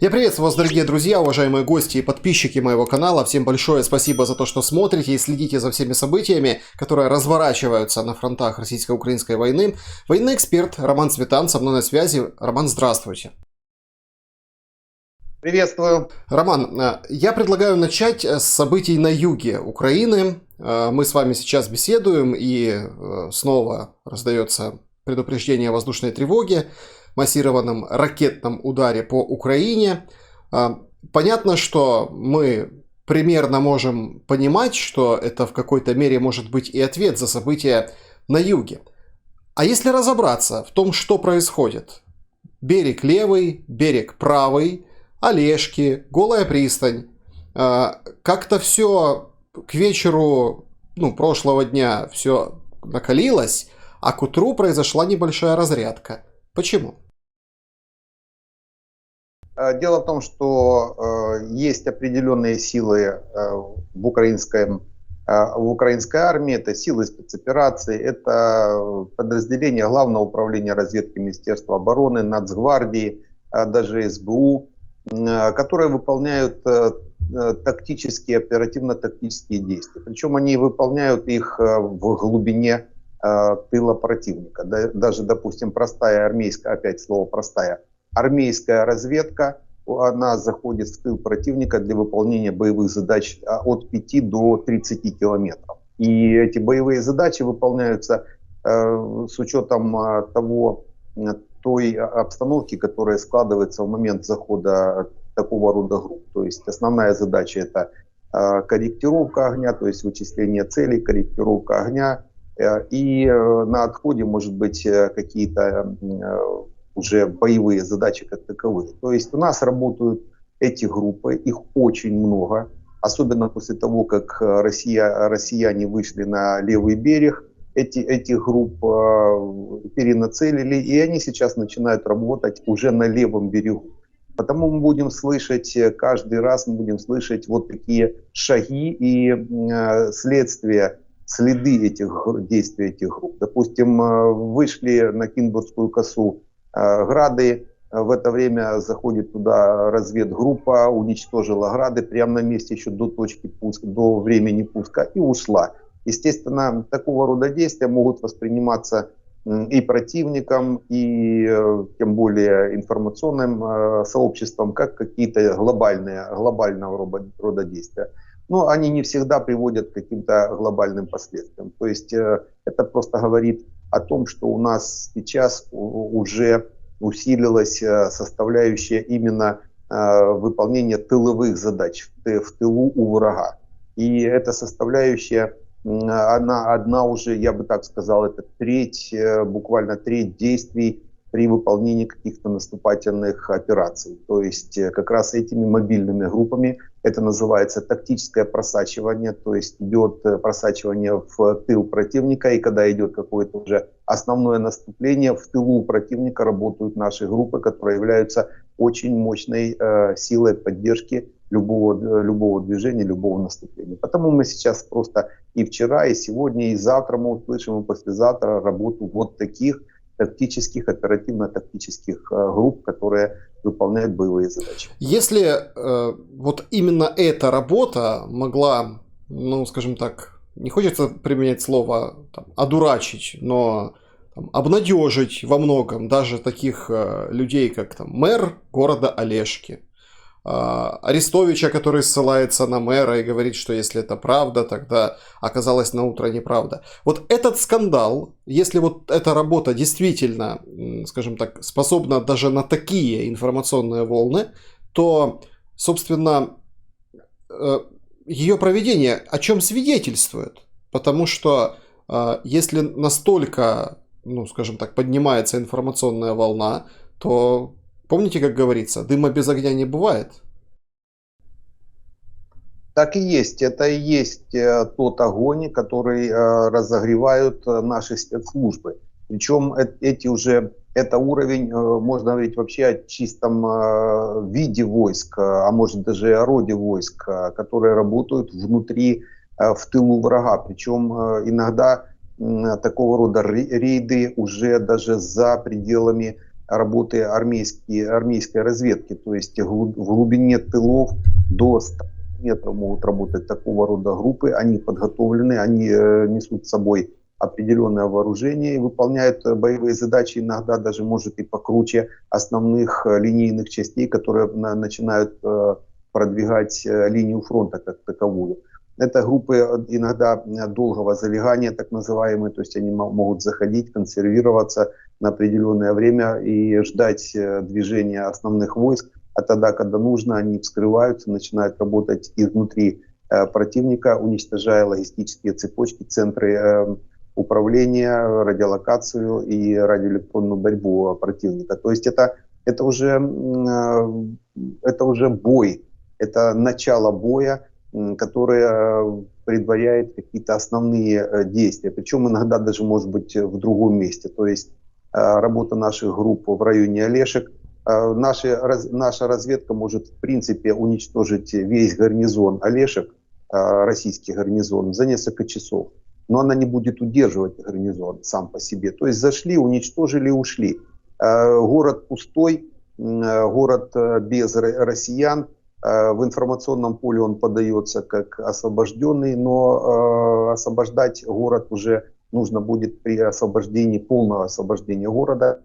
Я приветствую вас, дорогие друзья, уважаемые гости и подписчики моего канала. Всем большое спасибо за то, что смотрите и следите за всеми событиями, которые разворачиваются на фронтах российско-украинской войны. Военный эксперт Роман Цветан со мной на связи. Роман, здравствуйте. Приветствую. Роман, я предлагаю начать с событий на юге Украины. Мы с вами сейчас беседуем, и снова раздается предупреждение о воздушной тревоге, массированном ракетном ударе по Украине. Понятно, что мы примерно можем понимать, что это в какой-то мере может быть и ответ за события на юге. А если разобраться в том, что происходит? Берег левый, берег правый, Олешки, Голая пристань. Как-то все к вечеру прошлого дня все накалилось, а к утру произошла небольшая разрядка. Почему? Дело в том, что есть определенные силы в украинской армии, это силы спецопераций, это подразделения Главного управления разведки Министерства обороны, Нацгвардии, даже СБУ, которые выполняют тактические, оперативно-тактические действия. Причем они выполняют их в глубине тыла противника. Даже, допустим, простая армейская, опять слово простая, армейская разведка, она заходит в тыл противника для выполнения боевых задач от 5 до 30 километров. И эти боевые задачи выполняются с учетом той обстановки, которая складывается в момент захода такого рода групп. То есть основная задача — это корректировка огня, то есть вычисление целей, корректировка огня. И на отходе, может быть, какие-то уже боевые задачи как таковые. То есть у нас работают эти группы, их очень много, особенно после того, как россияне вышли на левый берег. Этих групп перенацелили, и они сейчас начинают работать уже на левом берегу. Потому мы будем слышать, каждый раз мы будем слышать вот такие шаги и следы действий этих групп. Допустим, вышли на Кинбургскую косу грады, в это время заходит туда разведгруппа, уничтожила грады прямо на месте еще до точки пуска, до времени пуска, и ушла. Естественно, такого рода действия могут восприниматься и противником, и тем более информационным сообществом, как какие-то глобального рода действия. Но они не всегда приводят к каким-то глобальным последствиям. То есть это просто говорит о том, что у нас сейчас уже усилилась составляющая именно выполнения тыловых задач в тылу у врага. И эта составляющая, она одна уже, я бы так сказал, это буквально треть действий при выполнении каких-то наступательных операций. То есть как раз этими мобильными группами, это называется тактическое просачивание, то есть идет просачивание в тыл противника, и когда идет какое-то уже основное наступление, в тылу противника работают наши группы, которые являются очень мощной силой поддержки любого движения, любого наступления. Потому мы сейчас просто и вчера, и сегодня, и завтра мы услышим, и послезавтра работу вот таких тактических, оперативно-тактических групп, которые выполняют боевые задачи. Если вот именно эта работа могла, скажем так, не хочется применять слово одурачить, но обнадежить во многом даже таких людей, как мэр города Олешки, Арестовича, который ссылается на мэра и говорит, что если это правда, тогда оказалось на утро неправда. Вот этот скандал, если вот эта работа действительно, скажем так, способна даже на такие информационные волны, то, собственно, ее проведение о чем свидетельствует? Потому что если настолько, скажем так, поднимается информационная волна, то... Помните, как говорится, дыма без огня не бывает? Так и есть. Это и есть тот огонь, который разогревают наши спецслужбы. Причем это уровень, можно говорить вообще о чистом виде войск, а может даже о роде войск, которые работают внутри, в тылу врага. Причем иногда такого рода рейды уже даже за пределами работы армейской разведки, то есть в глубине тылов до 100 метров могут работать такого рода группы, они подготовлены, они несут с собой определенное вооружение и выполняют боевые задачи, иногда даже может и покруче основных линейных частей, которые начинают продвигать линию фронта как таковую. Это группы иногда долгого залегания, так называемые, то есть они могут заходить, консервироваться на определенное время и ждать движения основных войск, а тогда, когда нужно, они вскрываются, начинают работать изнутри противника, уничтожая логистические цепочки, центры управления, радиолокацию и радиоэлектронную борьбу противника. То есть это уже бой, это начало боя, которое предваряет какие-то основные действия. Причем иногда даже может быть в другом месте. То есть работа наших групп в районе Олешек. Наша разведка может в принципе уничтожить весь гарнизон Олешек, российский гарнизон, за несколько часов. Но она не будет удерживать гарнизон сам по себе. То есть зашли, уничтожили, ушли. Город пустой, город без россиян. В информационном поле он подается как освобожденный, но освобождать город уже нужно будет при освобождении, полного освобождения города.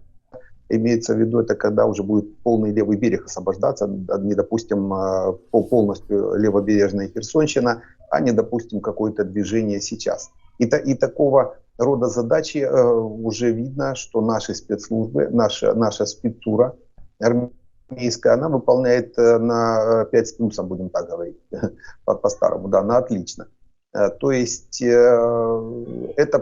Имеется в виду, это когда уже будет полный левый берег освобождаться, не, допустим, полностью левобережная Херсонщина, а не, допустим, какое-то движение сейчас. И такого рода задачи уже видно, что наши спецслужбы, наша спецура армейская, она выполняет на 5 с плюсом, будем так говорить, по-старому, да, на отлично. То есть это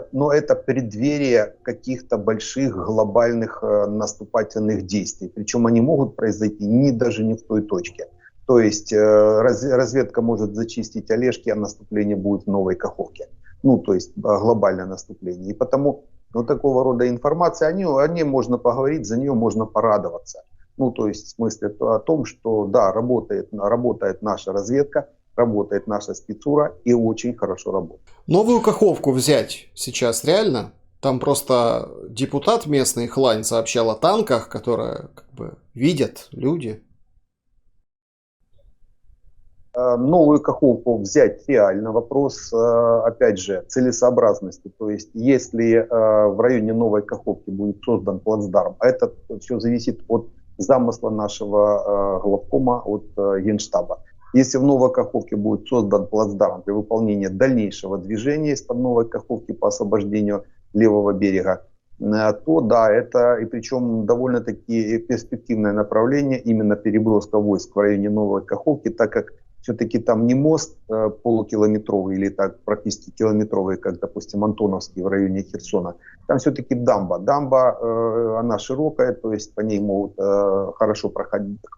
преддверие каких-то больших глобальных наступательных действий. Причем они могут произойти даже не в той точке. То есть разведка может зачистить Олешки, а наступление будет в Новой Каховке. Ну, то есть глобальное наступление. И потому такого рода информация, о ней можно поговорить, за нее можно порадоваться. Ну, то есть в смысле о том, что да, работает наша разведка, работает наша спецура и очень хорошо работает. Новую Каховку взять сейчас реально? Там просто депутат местный, Хлань, сообщал о танках, которые как бы видят люди. Новую Каховку взять реально. Вопрос, опять же, целесообразности. То есть, если в районе Новой Каховки будет создан плацдарм, а это все зависит от замысла нашего главкома, от Генштаба. Если в Новой Каховке будет создан плацдарм для выполнения дальнейшего движения из-под Новой Каховки по освобождению левого берега, то да, это, и причем довольно-таки перспективное направление, именно переброска войск в районе Новой Каховки, так как все-таки там не мост полукилометровый или так практически километровый, как, допустим, Антоновский в районе Херсона. Там все-таки дамба. Дамба, она широкая, то есть по ней могут хорошо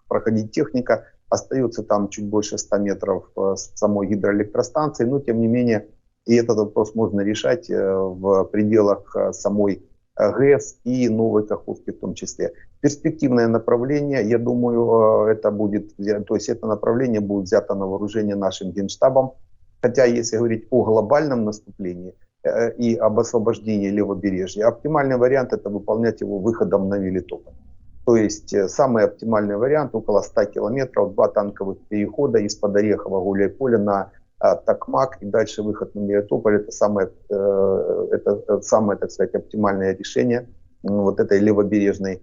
проходить техника. Остается там чуть больше 100 метров с самой гидроэлектростанции, но тем не менее и этот вопрос можно решать в пределах самой ГЭС и Новой Каховки в том числе. Перспективное направление, я думаю, это направление будет взято на вооружение нашим Генштабом. Хотя, если говорить о глобальном наступлении и об освобождении левобережья, оптимальный вариант это выполнять его выходом на Мелитополь. То есть самый оптимальный вариант около 100 километров, 2 танковых перехода из-под Орехова, Гуляйполя на Токмак и дальше выход на Мелитополь. Это самое, так сказать, оптимальное решение вот этой левобережной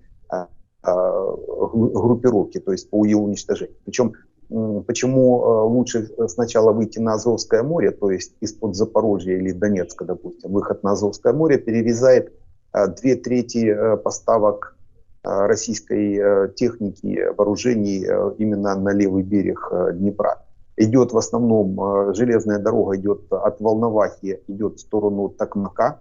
группировки, то есть по ее уничтожению. Причем почему лучше сначала выйти на Азовское море, то есть из-под Запорожья или Донецка, допустим, выход на Азовское море перерезает 2/3 поставок российской техники, вооружений именно на левый берег Днепра. Идет в основном, железная дорога идет от Волновахи, идет в сторону Токмака,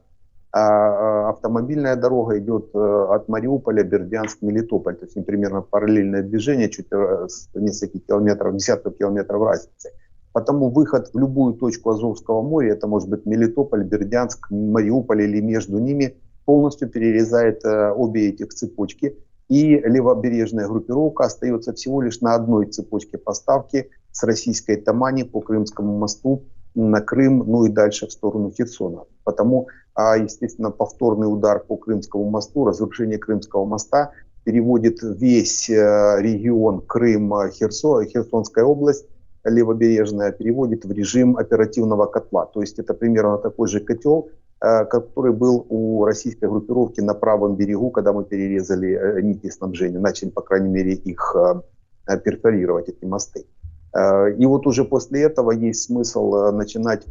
а автомобильная дорога идет от Мариуполя, Бердянск, Мелитополь. То есть примерно параллельное движение, чуть с нескольких километров, десятков километров разницы. Потому выход в любую точку Азовского моря, это может быть Мелитополь, Бердянск, Мариуполь или между ними, полностью перерезает обе этих цепочки. И левобережная группировка остается всего лишь на одной цепочке поставки с российской Тамани по Крымскому мосту на Крым, ну и дальше в сторону Херсона. Потому, естественно, повторный удар по Крымскому мосту, разрушение Крымского моста переводит весь регион Крым, Херсонская область, левобережная, переводит в режим оперативного котла. То есть это примерно такой же котел, который был у российской группировки на правом берегу, когда мы перерезали нити снабжения, начали, по крайней мере, их перфорировать, эти мосты. И вот уже после этого есть смысл начинать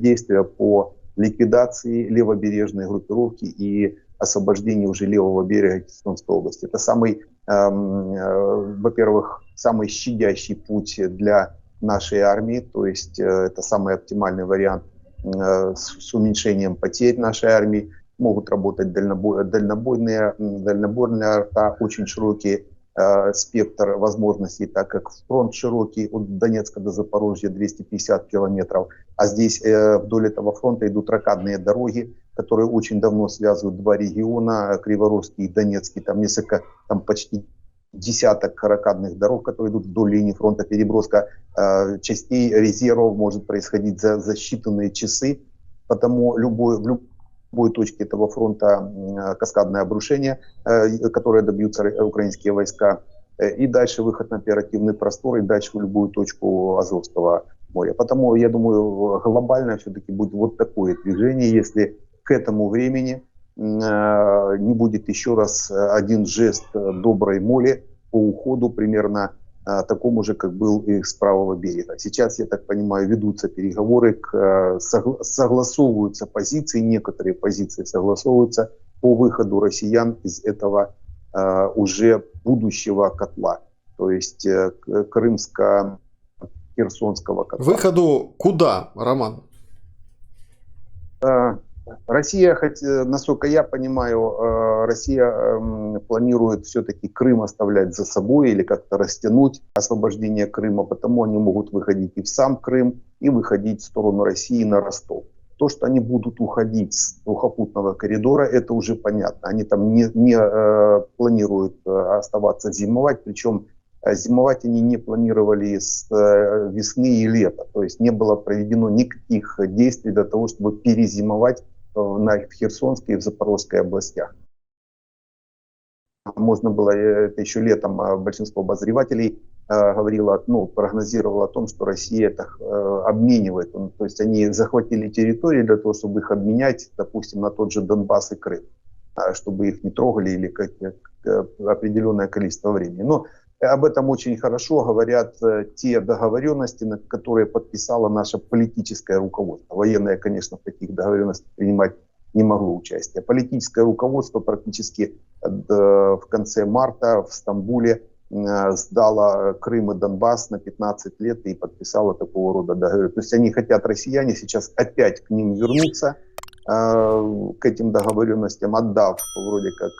действия по ликвидации левобережной группировки и освобождению уже левого берега Херсонской области. Это самый, во-первых, самый щадящий путь для нашей армии, то есть это самый оптимальный вариант с уменьшением потерь нашей армии. Могут работать дальнобойные арта, очень широкий спектр возможностей, так как фронт широкий от Донецка до Запорожья 250 километров, а здесь вдоль этого фронта идут ракадные дороги, которые очень давно связывают два региона, Криворожский и Донецкий, там почти десяток ракадных дорог, которые идут вдоль линии фронта, переброска частей резервов может происходить за считанные часы, потому в любой точке этого фронта каскадное обрушение, которое добьются украинские войска, и дальше выход на оперативный простор, и дальше в любую точку Азовского моря. Потому, я думаю, глобально все-таки будет вот такое движение, если к этому времени не будет еще раз один жест доброй воли по уходу примерно такому же, как был и с правого берега. Сейчас, я так понимаю, ведутся переговоры, согласовываются позиции, некоторые позиции согласовываются по выходу россиян из этого уже будущего котла, то есть крымско-херсонского котла. Выходу куда, Роман? Россия, насколько я понимаю, Россия планирует все-таки Крым оставлять за собой или как-то растянуть освобождение Крыма, потому они могут выходить и в сам Крым, и выходить в сторону России на Ростов. То, что они будут уходить с сухопутного коридора, это уже понятно. Они там не планируют оставаться зимовать, причем зимовать они не планировали с весны и лета. То есть не было проведено никаких действий для того, чтобы перезимовать в Херсонской и в Запорожской областях. Можно было, это еще летом большинство обозревателей говорило, прогнозировало о том, что Россия это обменивает. То есть они захватили территории для того, чтобы их обменять, допустим, на тот же Донбасс и Крым, чтобы их не трогали или определенное количество времени. Но об этом очень хорошо говорят те договоренности, на которые подписало наше политическое руководство. Военное, конечно, в таких договоренностях принимать не могло участия. Политическое руководство практически в конце марта в Стамбуле сдало Крым и Донбасс на 15 лет и подписало такого рода договор. То есть они хотят, россияне, сейчас опять к ним вернуться, к этим договоренностям, отдав вроде как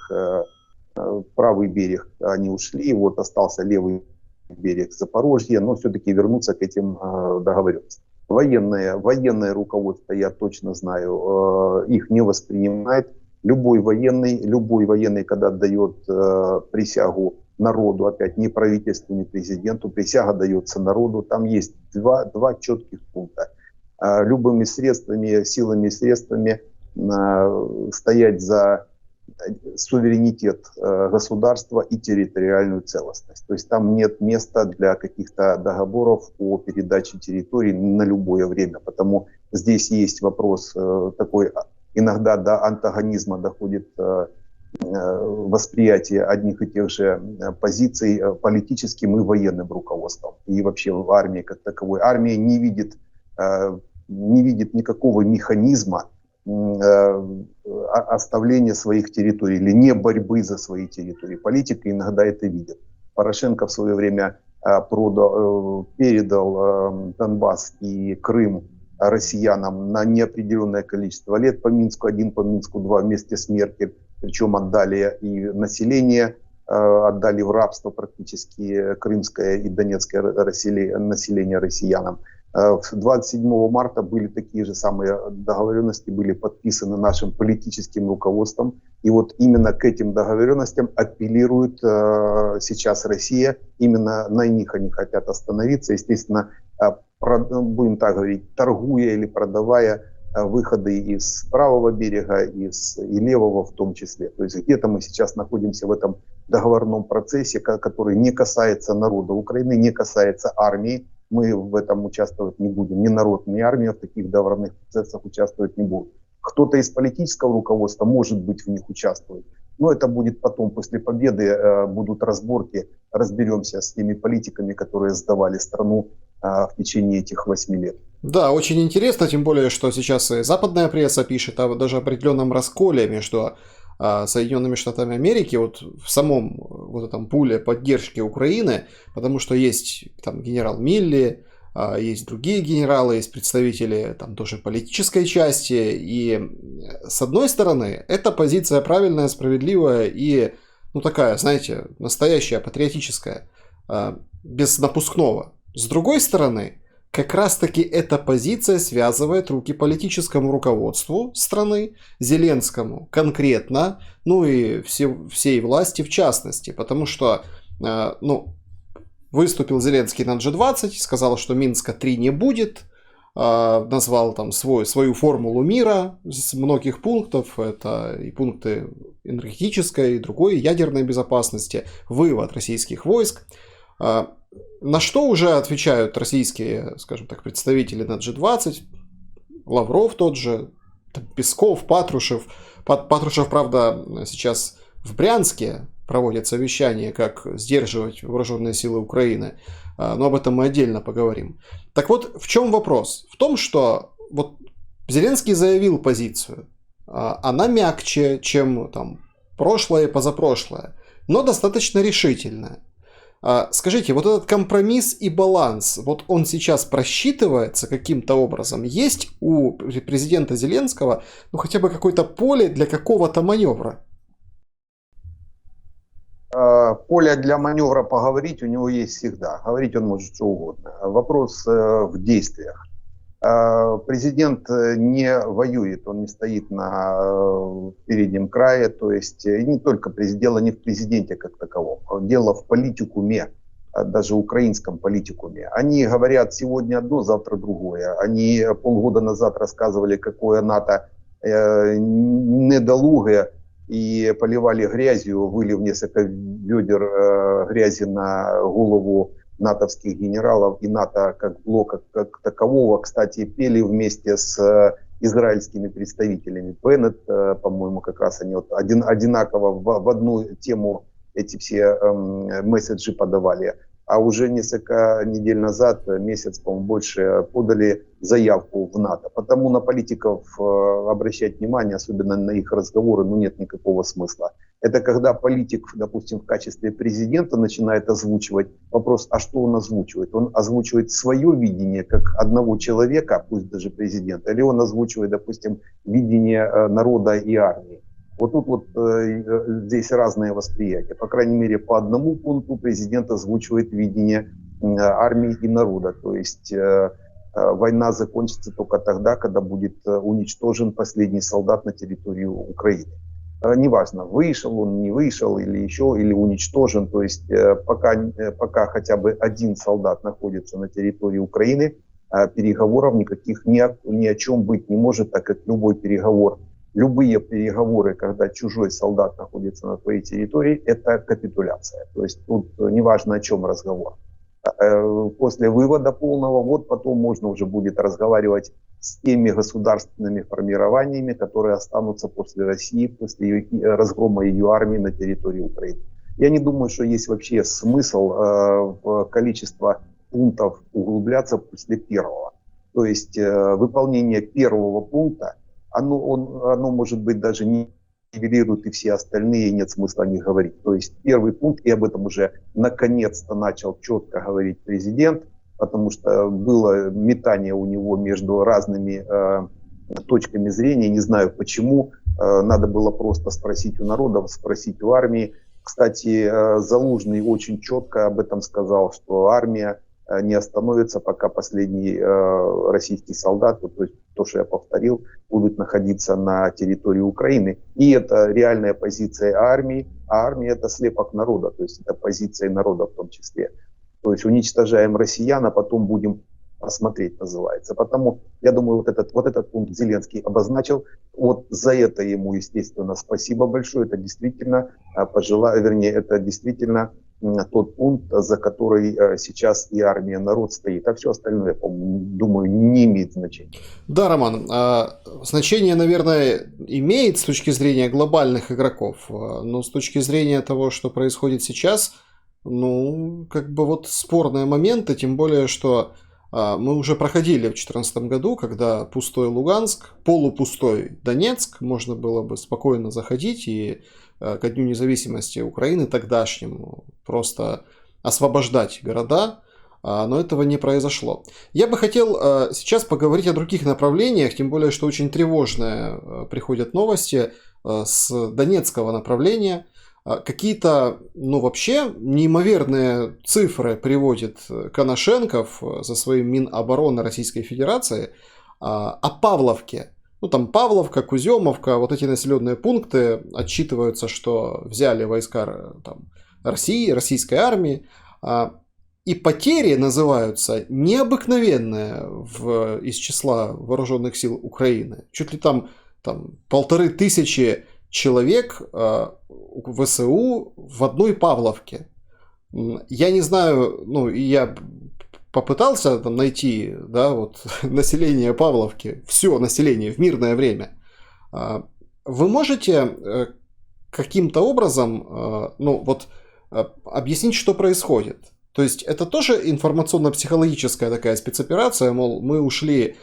правый берег, они ушли, вот остался левый берег Запорожья, но все-таки вернуться к этим договоренностям. Военное руководство, я точно знаю, их не воспринимает. Любой военный, когда дает присягу народу, опять не правительству, не президенту, присяга дается народу, там есть два четких пункта. Любыми силами и средствами стоять за суверенитет государства и территориальную целостность. То есть там нет места для каких-то договоров о передаче территорий на любое время. Потому здесь есть вопрос такой, иногда до антагонизма доходит восприятие одних и тех же позиций политическим и военным руководством. И вообще в армии как таковой. Армия не видит никакого механизма оставления своих территорий или не борьбы за свои территории. Политика иногда это видит. Порошенко в свое время передал Донбасс и Крым россиянам на неопределенное количество лет по Минску-1, по Минску-2 вместе с Меркель. Причем отдали и население, отдали в рабство практически крымское и донецкое население россиянам. 27 марта были такие же самые договоренности, были подписаны нашим политическим руководством. И вот именно к этим договоренностям апеллирует сейчас Россия. Именно на них они хотят остановиться. Естественно, будем так говорить, торгуя или продавая выходы из правого берега, и левого в том числе. То есть где-то мы сейчас находимся в этом договорном процессе, который не касается народа Украины, не касается армии. Мы в этом участвовать не будем. Ни народ, ни армия в таких договорных процессах участвовать не будут. Кто-то из политического руководства, может быть, в них участвует. Но это будет потом, после победы, будут разборки, разберемся с теми политиками, которые сдавали страну в течение этих 8 лет. Да, очень интересно, тем более, что сейчас и западная пресса пишет о даже определенном расколе между Соединенными Штатами Америки вот в самом вот этом пуле поддержки Украины, потому что есть там генерал Милли, есть другие генералы, есть представители там тоже политической части, и с одной стороны, эта позиция правильная, справедливая и, ну, такая, знаете, настоящая, патриотическая, без напускного. С другой стороны, как раз-таки эта позиция связывает руки политическому руководству страны, Зеленскому конкретно, ну и всей власти в частности, потому что, ну, выступил Зеленский на G20, сказал, что Минска-3 не будет, назвал там свою формулу мира с многих пунктов, это и пункты энергетической, и другой ядерной безопасности, вывод российских войск. На что уже отвечают российские, скажем так, представители на G20, Лавров тот же, Песков, Патрушев. Патрушев, правда, сейчас в Брянске проводит совещание, как сдерживать вооруженные силы Украины, но об этом мы отдельно поговорим. Так вот, в чем вопрос? В том, что вот Зеленский заявил позицию, она мягче, чем там прошлое и позапрошлое, но достаточно решительная. Скажите, вот этот компромисс и баланс, вот он сейчас просчитывается каким-то образом? Есть у президента Зеленского, ну, хотя бы какое-то поле для какого-то маневра? Поле для маневра поговорить у него есть всегда. Говорить он может что угодно. Вопрос в действиях. Президент не воюет, он не стоит на переднем крае, то есть не только дело не в президенте как таковом, дело в политикуме, даже украинском политикуме. Они говорят сегодня одно, завтра другое. Они полгода назад рассказывали, какое НАТО недолугое, и поливали грязью, вылив несколько ведер грязи на голову натовских генералов и НАТО как блока как такового. Кстати, пели вместе с израильскими представителями. Беннет, по-моему, как раз они вот одинаково в одну тему эти все месседжи подавали. А уже несколько недель назад, месяц, по-моему, больше, подали заявку в НАТО. Потому на политиков обращать внимание, особенно на их разговоры, ну, нет никакого смысла. Это когда политик, допустим, в качестве президента начинает озвучивать вопрос, а что он озвучивает? Он озвучивает свое видение как одного человека, пусть даже президента, или он озвучивает, допустим, видение народа и армии. Вот тут вот здесь разные восприятия. По крайней мере, по одному пункту президент озвучивает видение армии и народа. То есть война закончится только тогда, когда будет уничтожен последний солдат на территории Украины. Неважно, вышел он, не вышел, или еще, или уничтожен. То есть пока хотя бы один солдат находится на территории Украины, переговоров никаких ни о чем быть не может, так как любые переговоры, когда чужой солдат находится на твоей территории, это капитуляция. То есть тут неважно, о чем разговор. После вывода полного, вот потом можно уже будет разговаривать с теми государственными формированиями, которые останутся после России, после разгрома ее армии на территории Украины. Я не думаю, что есть вообще смысл в количество пунктов углубляться после первого. То есть выполнение первого пункта, оно может быть даже не нивелирует и все остальные, и нет смысла о них говорить. То есть первый пункт, и об этом уже наконец-то начал четко говорить президент, потому что было метание у него между разными точками зрения, не знаю почему, надо было просто спросить у народа, спросить у армии. Кстати, Залужный очень четко об этом сказал, что армия не остановится, пока последний российский солдат, то есть то, что я повторил, будут находиться на территории Украины. И это реальная позиция армии, а армия это слепок народа, то есть это позиция народа в том числе. То есть уничтожаем россиян, а потом будем посмотреть называется. Потому, я думаю, вот этот пункт Зеленский обозначил. Вот за это ему, естественно, спасибо большое. Это действительно, это действительно тот пункт, за который сейчас и армия, народ стоит. А все остальное, я думаю, не имеет значения. Да, Роман, значение, наверное, имеет с точки зрения глобальных игроков, но с точки зрения того, что происходит сейчас, ну, как бы вот спорные моменты, тем более, что мы уже проходили в 2014 году, когда пустой Луганск, полупустой Донецк, можно было бы спокойно заходить и ко Дню независимости Украины тогдашнему просто освобождать города, но этого не произошло. Я бы хотел сейчас поговорить о других направлениях, тем более, что очень тревожные приходят новости с донецкого направления. Какие-то, ну, вообще неимоверные цифры приводит Коношенков за своим Минобороны Российской Федерации о Павловке. Ну, там Павловка, Куземовка, вот эти населенные пункты отчитываются, что взяли войска там, России, российской армии. И потери называются необыкновенные из числа вооруженных сил Украины. Чуть ли там 1500 человек ВСУ в одной Павловке. Я не знаю, ну, я попытался там найти, да, вот, население Павловки, все население в мирное время. Вы можете каким-то образом, ну, вот, объяснить, что происходит? То есть это тоже информационно-психологическая такая спецоперация, мол, мы ушли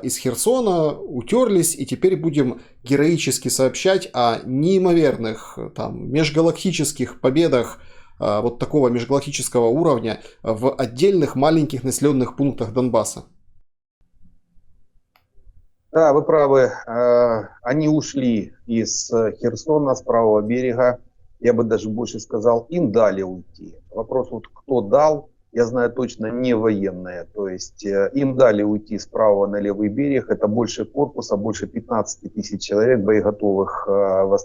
из Херсона, утерлись, и теперь будем героически сообщать о неимоверных там, межгалактических победах вот такого межгалактического уровня в отдельных маленьких населенных пунктах Донбасса. Да, вы правы. Они ушли из Херсона, с правого берега. Я бы даже больше сказал, им дали уйти. Вопрос, вот кто дал, я знаю точно, не военные. То есть им дали уйти с правого на левый берег. Это больше корпуса, больше 15 тысяч человек, боеготовых, в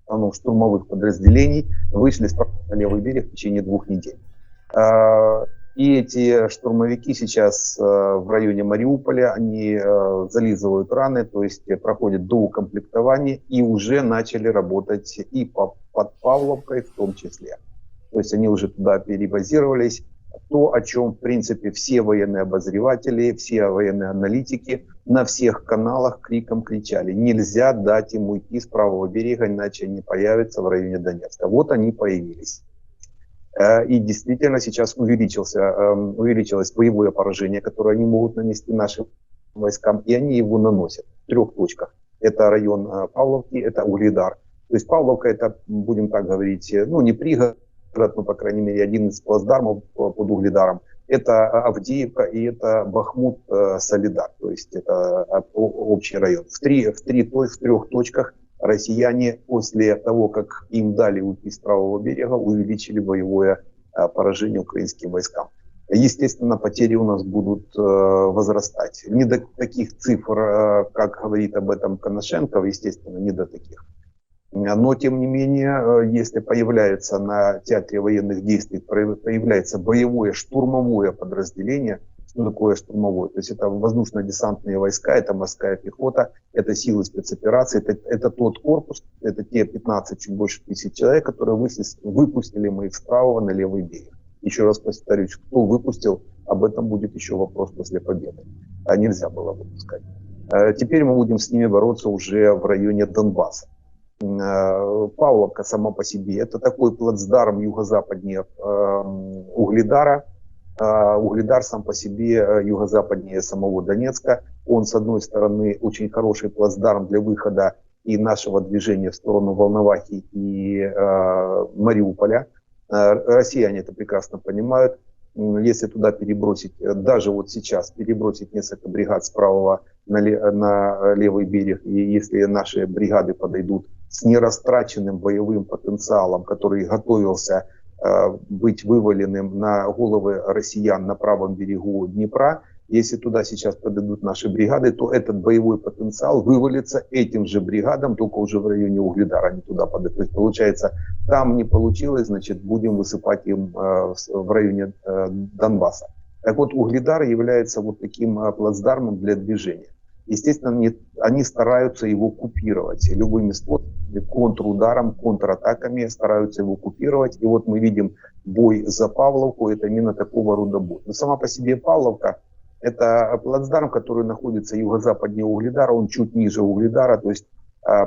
основном штурмовых подразделений, вышли с правого на левый берег в течение 2 недель. И эти штурмовики сейчас в районе Мариуполя, они зализывают раны, то есть проходят доукомплектование и уже начали работать и под Павловкой в том числе. То есть они уже туда перебазировались. То, о чем, в принципе, все военные обозреватели, все военные аналитики на всех каналах криком кричали. Нельзя дать им уйти с правого берега, иначе они появятся в районе Донецка. Вот они появились. И действительно сейчас увеличилось боевое поражение, которое они могут нанести нашим войскам, и они его наносят в 3 точках. Это район Павловки, это Угледар. То есть Павловка, это, будем так говорить, ну не пригород, но, по крайней мере, один из плацдармов под Угледаром. Это Авдеевка и это Бахмут-Солидар. То есть это общий район. В 3 точках россияне после того, как им дали уйти с правого берега, увеличили боевое поражение украинским войскам. Естественно, потери у нас будут возрастать. Не до таких цифр, как говорит об этом Коношенков, естественно, не до таких. Но, тем не менее, если появляется на театре военных действий, появляется боевое штурмовое подразделение, что такое штурмовое? То есть это воздушно-десантные войска, это морская пехота, это силы спецопераций, это тот корпус, это те 15, чуть больше тысяч человек, которые выпустили мы их с правого на левый берег. Еще раз повторюсь, кто выпустил, об этом будет еще вопрос после победы. А нельзя было выпускать. Теперь мы будем с ними бороться уже в районе Донбасса. Павловка сама по себе, это такой плацдарм юго-западнее Угледара. Угледар сам по себе юго-западнее самого Донецка. Он, с одной стороны, очень хороший плацдарм для выхода и нашего движения в сторону Волновахи и Мариуполя. Россияне это прекрасно понимают. Если туда перебросить, даже вот сейчас перебросить несколько бригад с правого на левый берег, и если наши бригады подойдут с нерастраченным боевым потенциалом, который готовился быть вываленным на головы россиян на правом берегу Днепра, если туда сейчас подойдут наши бригады, то этот боевой потенциал вывалится этим же бригадам, только уже в районе Угледара они туда подойдут. То есть получается, там не получилось, значит, будем высыпать им в районе Донбасса. Так вот, Угледар является вот таким плацдармом для движения. Естественно, они стараются его купировать любыми способами, контрударом, контратаками стараются его купировать. И вот мы видим бой за Павловку, это именно такого рода бой. Но сама по себе Павловка — это плацдарм, который находится юго-западнее Угледара, он чуть ниже Угледара, то есть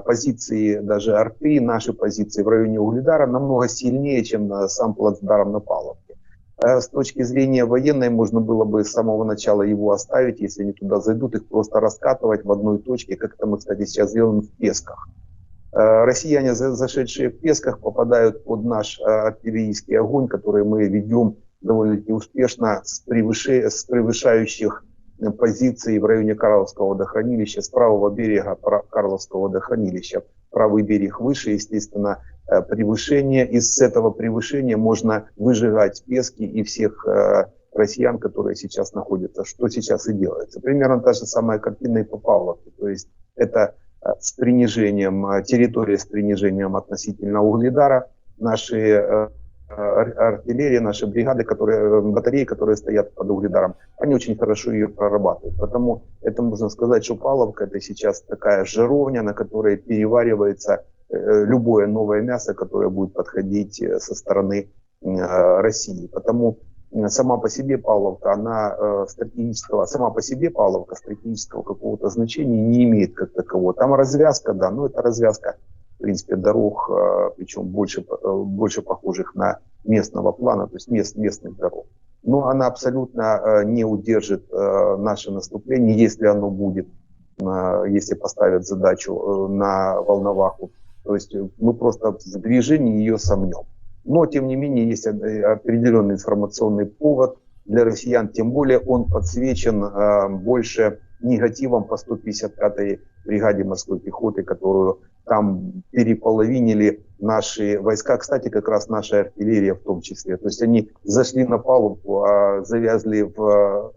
позиции даже арты, наши позиции в районе Угледара намного сильнее, чем сам плацдарм на Павловке. С точки зрения военной можно было бы с самого начала его оставить, если они туда зайдут, их просто раскатывать в одной точке, как это мы, кстати, сейчас делаем в Песках. Россияне, зашедшие в Песках, попадают под наш артиллерийский огонь, который мы ведем довольно-таки успешно с превышающих позиций в районе Карловского водохранилища, с правого берега Карловского водохранилища. Правый берег выше, естественно, превышение. И с этого превышения можно выжигать Пески и всех россиян, которые сейчас находятся, что сейчас и делается. Примерно та же самая картина и по Павловке. То есть это с принижением, территория с принижением относительно Угледара. Наши артиллерия, наши бригады, батареи, которые стоят под Угледаром, они очень хорошо ее прорабатывают. Потому это можно сказать, что Павловка — это сейчас такая жаровня, на которой переваривается любое новое мясо, которое будет подходить со стороны России. Потому сама по себе Павловка, сама по себе Павловка стратегического какого-то значения не имеет как такового. Там развязка, да, но это развязка, в принципе, дорог, причем больше похожих на местного плана, то есть местных дорог. Но она абсолютно не удержит наше наступление, если оно будет, если поставят задачу на Волноваху. То есть мы просто в движении ее сомнем. Но, тем не менее, есть определенный информационный повод для россиян, тем более он подсвечен больше негативом по 155-й бригаде морской пехоты, которую там переполовинили наши войска, кстати, как раз наша артиллерия в том числе. То есть они зашли на палубу, завязли в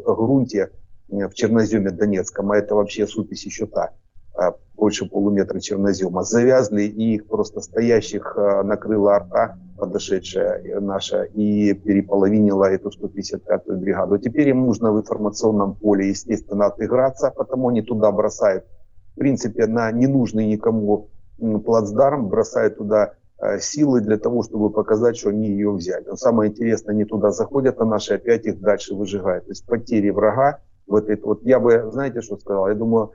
грунте в черноземе Донецком, а это вообще супись еще та, больше полуметра чернозема. Завязли, и их просто стоящих накрыла арта, подошедшая наша, и переполовинила эту 155-ю бригаду. Теперь им нужно в информационном поле, естественно, отыграться, потому они туда бросают, в принципе, на ненужный никому плацдарм, бросают туда силы для того, чтобы показать, что они ее взяли. Но самое интересное, они туда заходят, а наши опять их дальше выжигают. То есть потери врага в этой вот, я бы, знаете, что сказал? Я думаю,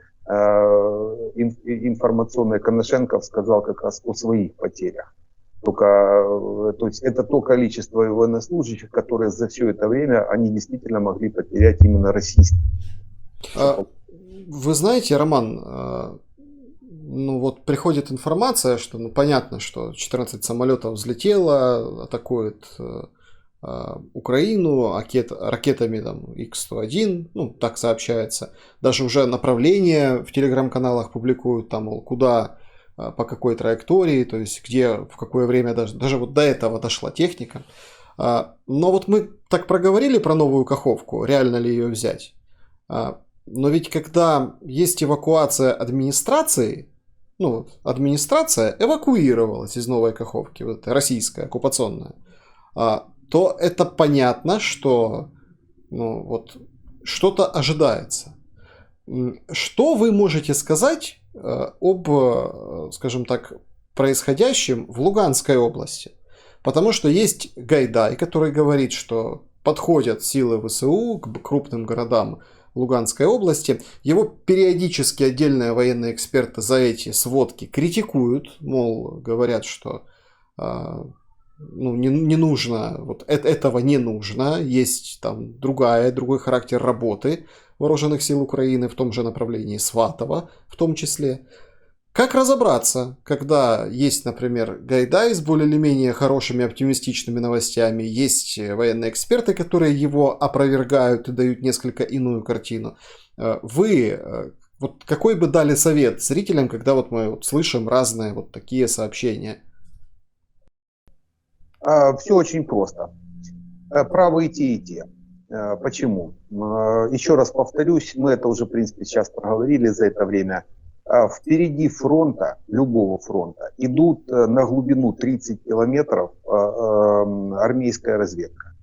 информационный Коношенков сказал как раз о своих потерях. То есть это то количество военнослужащих, которые за все это время они действительно могли потерять именно российские. Вы знаете, Роман, ну вот приходит информация, что понятно, что 14 самолетов взлетело, атакует Украину ракетами там Х-101, ну так сообщается. Даже уже направления в телеграм-каналах публикуют, там, мол, куда, по какой траектории, то есть где, в какое время, даже вот до этого дошла техника. Но вот мы так проговорили про новую Каховку, реально ли ее взять. Но ведь когда есть эвакуация администрации, ну, администрация эвакуировалась из Новой Каховки, вот российская, оккупационная, то это понятно, что ну, вот, что-то ожидается. Что вы можете сказать об, скажем так, происходящем в Луганской области? Потому что есть Гайдай, который говорит, что подходят силы ВСУ к крупным городам Луганской области. Его периодически отдельные военные эксперты за эти сводки критикуют, мол, говорят, что ну, не нужно, вот этого не нужно, есть там другой характер работы вооруженных сил Украины в том же направлении, Сватова в том числе. Как разобраться, когда есть, например, Гайдай с более или менее хорошими оптимистичными новостями, есть военные эксперты, которые его опровергают и дают несколько иную картину. Вы вот какой бы дали совет зрителям, когда вот мы вот слышим разные вот такие сообщения? Все очень просто. Правы и те. Почему? Еще раз повторюсь, мы это уже, в принципе, сейчас проговорили за это время. Впереди фронта, любого фронта, идут на глубину 30 километров армейская разведка.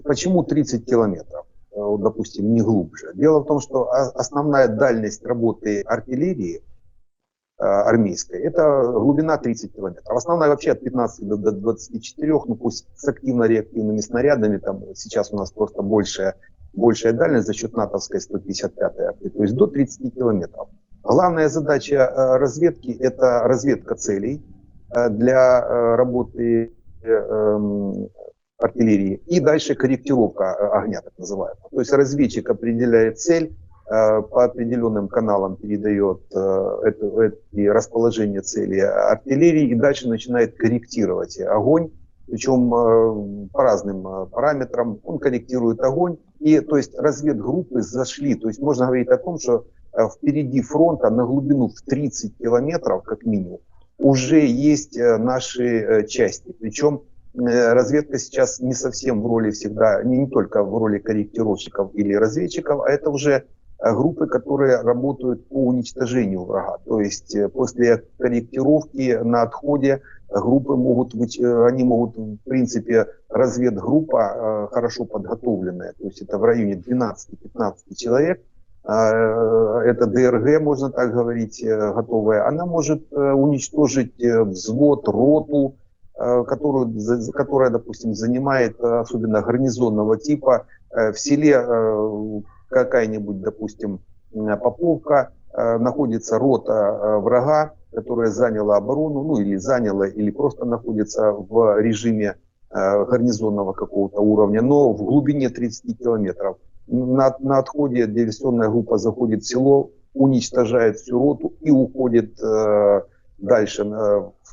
Почему 30 километров? Допустим, не глубже. Дело в том, что основная дальность работы артиллерии армейской, это глубина 30 километров. Основная вообще от 15 до 24, ну пусть с активно-реактивными снарядами, там сейчас у нас просто большая дальность за счет натовской 155-й арты, то есть до 30 километров. Главная задача разведки – это разведка целей для работы артиллерии и дальше корректировка огня, так называемая. То есть разведчик определяет цель, по определенным каналам передает эти расположение цели артиллерии и дальше начинает корректировать огонь, причем по разным параметрам он корректирует огонь. И то есть разведгруппы зашли, то есть можно говорить о том, что впереди фронта на глубину в 30 километров как минимум уже есть наши части, причем разведка сейчас не совсем в роли всегда, не только в роли корректировщиков или разведчиков, а это уже группы, которые работают по уничтожению врага. То есть после корректировки на отходе группы могут быть, они могут в принципе разведгруппа хорошо подготовленная, то есть это в районе 12-15 человек, это ДРГ, можно так говорить, готовая, она может уничтожить взвод, роту, которая, допустим, занимает, особенно гарнизонного типа, в селе какая-нибудь, допустим, Поповка, находится рота врага, которая заняла оборону, ну или заняла, или просто находится в режиме гарнизонного какого-то уровня, но в глубине 30 километров. На отходе диверсионная группа заходит в село, уничтожает всю роту и уходит дальше,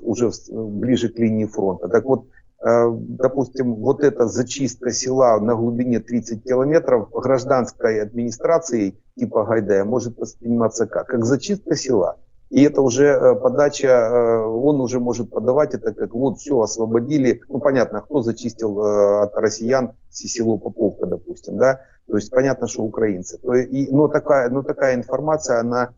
уже ближе к линии фронта. Так вот, допустим, вот эта зачистка села на глубине 30 километров гражданской администрацией типа Гайдая может восприниматься как зачистка села. И это уже подача, он уже может подавать это как вот все освободили. Ну понятно, кто зачистил от россиян село Поповка, допустим, да. То есть понятно, что украинцы. Но такая информация, она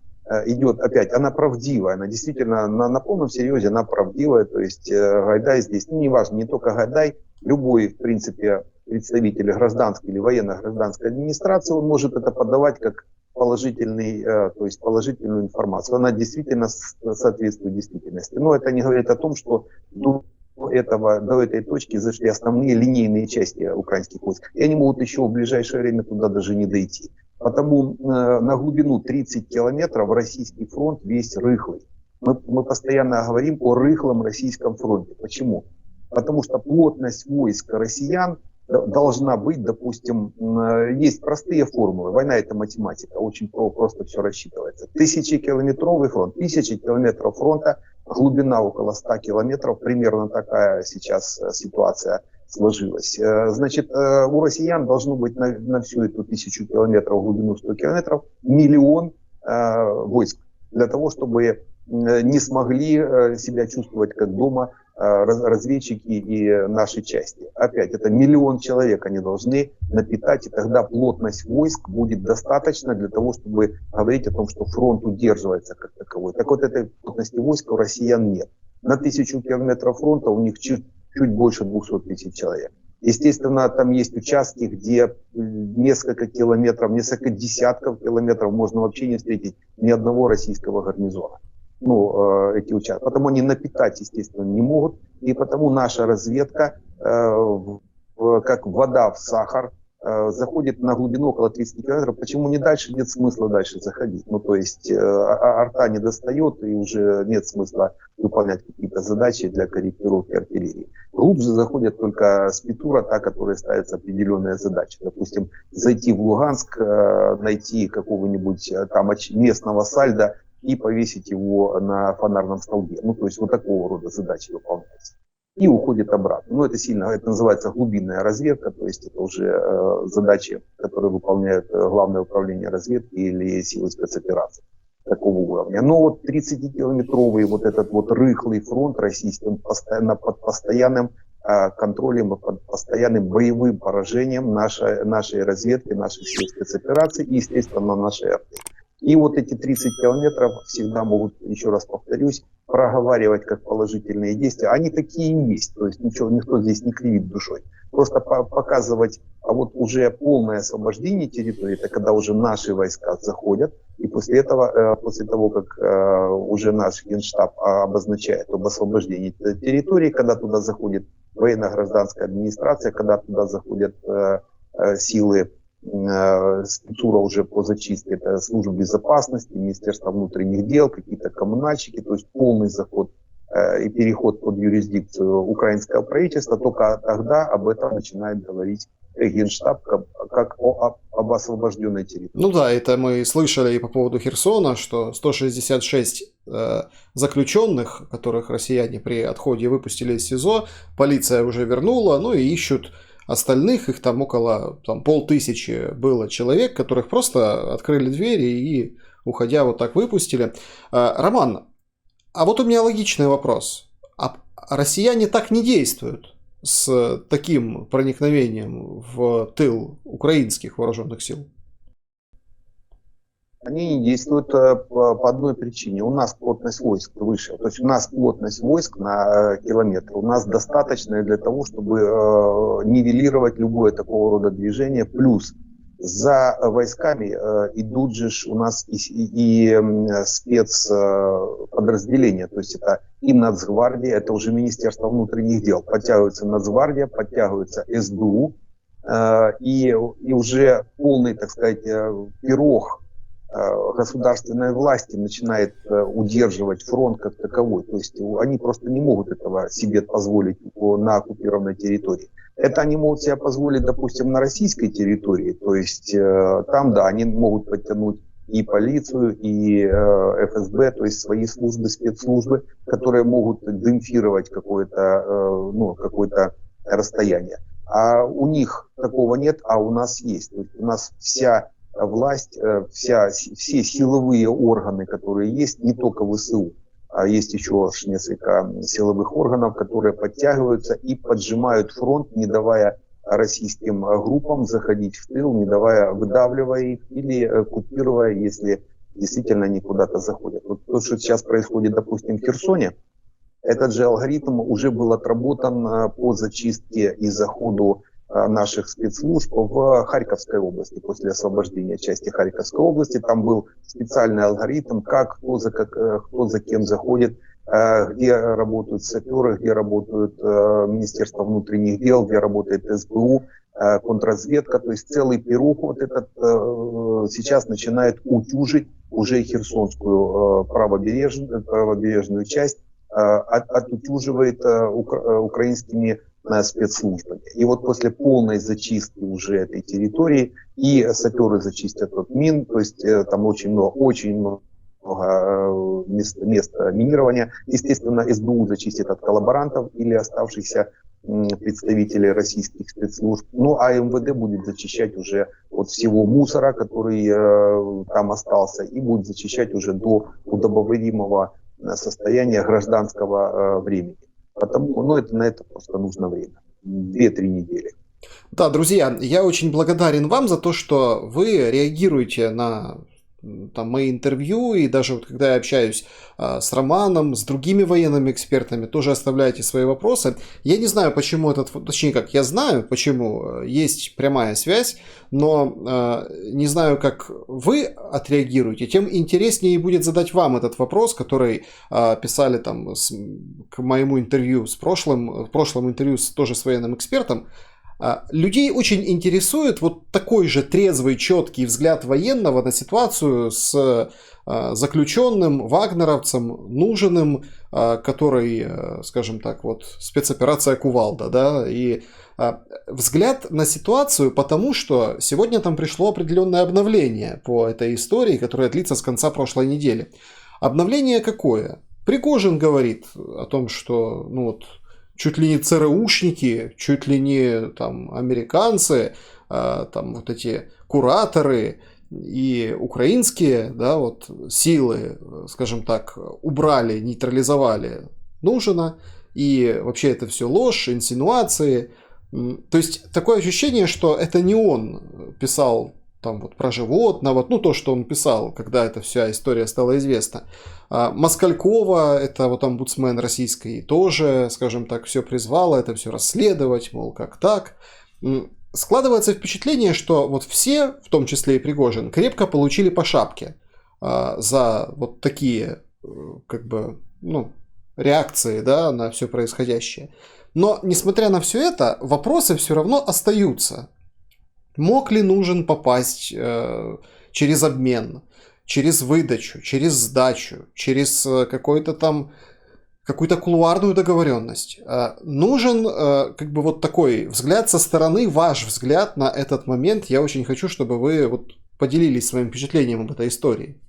идет опять, она правдивая, она действительно на полном серьезе, она правдивая, то есть Гайдай здесь, ну неважно, не только Гайдай, любой, в принципе, представитель гражданской или военно-гражданской администрации, он может это подавать как положительный, то есть положительную информацию, она действительно соответствует действительности. Но это не говорит о том, что до этой точки зашли основные линейные части украинских войск, и они могут еще в ближайшее время туда даже не дойти. Потому на глубину 30 километров российский фронт весь рыхлый. Мы постоянно говорим о рыхлом российском фронте. Почему? Потому что плотность войск россиян должна быть, допустим, есть простые формулы. Война – это математика, очень просто все рассчитывается. 1000-километровый фронт, 1000 километров фронта, глубина около 100 километров, примерно такая сейчас ситуация сложилось. Значит, у россиян должно быть на всю эту 1000 километров, глубину 100 километров, 1 000 000 войск, для того, чтобы не смогли себя чувствовать как дома разведчики и наши части. Опять, это 1 000 000 человек они должны напитать, и тогда плотность войск будет достаточно для того, чтобы говорить о том, что фронт удерживается как таковой. Так вот, этой плотности войск у россиян нет. На 1000 километров фронта у них чуть больше 200 000 человек. Естественно, там есть участки, где несколько километров, несколько десятков километров можно вообще не встретить ни одного российского гарнизона. Ну, эти участки. Потому они напитать, естественно, не могут. И потому наша разведка, как вода в сахар, заходит на глубину около 30 километров. Почему не дальше? Нет смысла дальше заходить. Ну, то есть арта не достает, и уже нет смысла выполнять какие-то задачи для корректировки артиллерии. Глубже заходят только спецура, та, которая ставится определенные задачи. Допустим, зайти в Луганск, найти какого-нибудь там местного сальда и повесить его на фонарном столбе. Ну, то есть вот такого рода задачи выполняются. И уходит обратно. Ну, это называется глубинная разведка, то есть это уже задачи, которые выполняют Главное управление разведки или силы спецопераций такого уровня. Но вот 30-километровый вот этот вот рыхлый фронт российский, под постоянным контролем и под постоянным боевым поражением нашей разведки, наших сил спецопераций и, естественно, нашей арты. И вот эти 30 километров всегда могут, еще раз повторюсь, проговаривать как положительные действия. Они такие и есть, то есть никто здесь не кривит душой. просто показывать, а вот уже полное освобождение территории, это когда уже наши войска заходят, и после этого, после того, как уже наш Генштаб обозначает об освобождении территории, когда туда заходит военно-гражданская администрация, когда туда заходят силы спецура уже по зачистке, это служба безопасности, Министерство внутренних дел, какие-то коммунальщики, то есть полный заход и переход под юрисдикцию украинского правительства, только тогда об этом начинает говорить Генштаб как об освобожденной территории. Ну да, это мы слышали и по поводу Херсона, что 166 заключенных, которых россияне при отходе выпустили из СИЗО, полиция уже вернула, ну и ищут остальных, их там около 5000 было человек, которых просто открыли двери и, уходя, вот так выпустили. Роман, а вот у меня логичный вопрос. А россияне так не действуют с таким проникновением в тыл украинских вооруженных сил? Они не действуют по одной причине. У нас плотность войск выше. То есть у нас плотность войск на километр. У нас достаточно для того, чтобы нивелировать любое такого рода движение. Плюс за войсками идут же у нас и спецподразделения. То есть это и Нацгвардия, это уже Министерство внутренних дел. Подтягивается Нацгвардия, подтягивается СБУ. И уже полный, так сказать, пирог государственной власти начинает удерживать фронт как таковой. То есть они просто не могут этого себе позволить на оккупированной территории. Это они могут себе позволить, допустим, на российской территории. То есть там, да, они могут подтянуть и полицию, и ФСБ, то есть свои службы, спецслужбы, которые могут демпфировать какое-то расстояние. А у них такого нет, а у нас есть. То есть у нас вся власть, все силовые органы, которые есть, не только ВСУ, а есть еще несколько силовых органов, которые подтягиваются и поджимают фронт, не давая российским группам заходить в тыл, не давая, выдавливая их или купируя, если действительно они куда-то заходят. Вот то, что сейчас происходит, допустим, в Херсоне, этот же алгоритм уже был отработан по зачистке и заходу наших спецслужб в Харьковской области. После освобождения части Харьковской области там был специальный алгоритм, кто за кем заходит, где работают саперы, где работают Министерство внутренних дел, где работает СБУ, контрразведка. То есть целый пирог вот этот сейчас начинает утюжить уже Херсонскую правобережную часть, отутюживает украинскими спецслужбами. И вот после полной зачистки уже этой территории и саперы зачистят от мин, то есть там очень много мест минирования. Естественно, СБУ зачистит от коллаборантов или оставшихся представителей российских спецслужб. Ну а МВД будет зачищать уже от всего мусора, который там остался, и будет зачищать уже до удобоваримого состояния гражданского времени. Потому, на это просто нужно время. 2-3 недели. Да, друзья, я очень благодарен вам за то, что вы реагируете на мои интервью, и даже вот когда я общаюсь с Романом, с другими военными экспертами, тоже оставляете свои вопросы. Я не знаю, почему точнее как, я знаю, почему есть прямая связь, но не знаю, как вы отреагируете, тем интереснее будет задать вам этот вопрос, который писали к моему интервью в прошлом интервью тоже с военным экспертом. Людей очень интересует вот такой же трезвый, четкий взгляд военного на ситуацию с заключенным вагнеровцем Нужиным, который, скажем так, вот спецоперация Кувалда, да, и взгляд на ситуацию, потому что сегодня там пришло определенное обновление по этой истории, которая длится с конца прошлой недели. Обновление какое? Пригожин говорит о том, что, чуть ли не ЦРУшники, чуть ли не американцы, вот эти кураторы и украинские, силы, скажем так, убрали, нейтрализовали Нужина, и вообще это все ложь, инсинуации. То есть такое ощущение, что это не он писал там вот про животного, ну то, что он писал, когда эта вся история стала известна. Москалькова, это вот омбудсмен российской, тоже, скажем так, все призвала, это все расследовать, мол, как так. Складывается впечатление, что вот все, в том числе и Пригожин, крепко получили по шапке за вот такие, как бы, ну, реакции, да, на все происходящее. Но, несмотря на все это, вопросы все равно остаются. Мог ли нужен попасть через обмен, через выдачу, через сдачу, через какой-то там какую-то кулуарную договоренность? Нужен как бы вот такой взгляд со стороны, ваш взгляд на этот момент. Я очень хочу, чтобы вы вот поделились своим впечатлением об этой истории.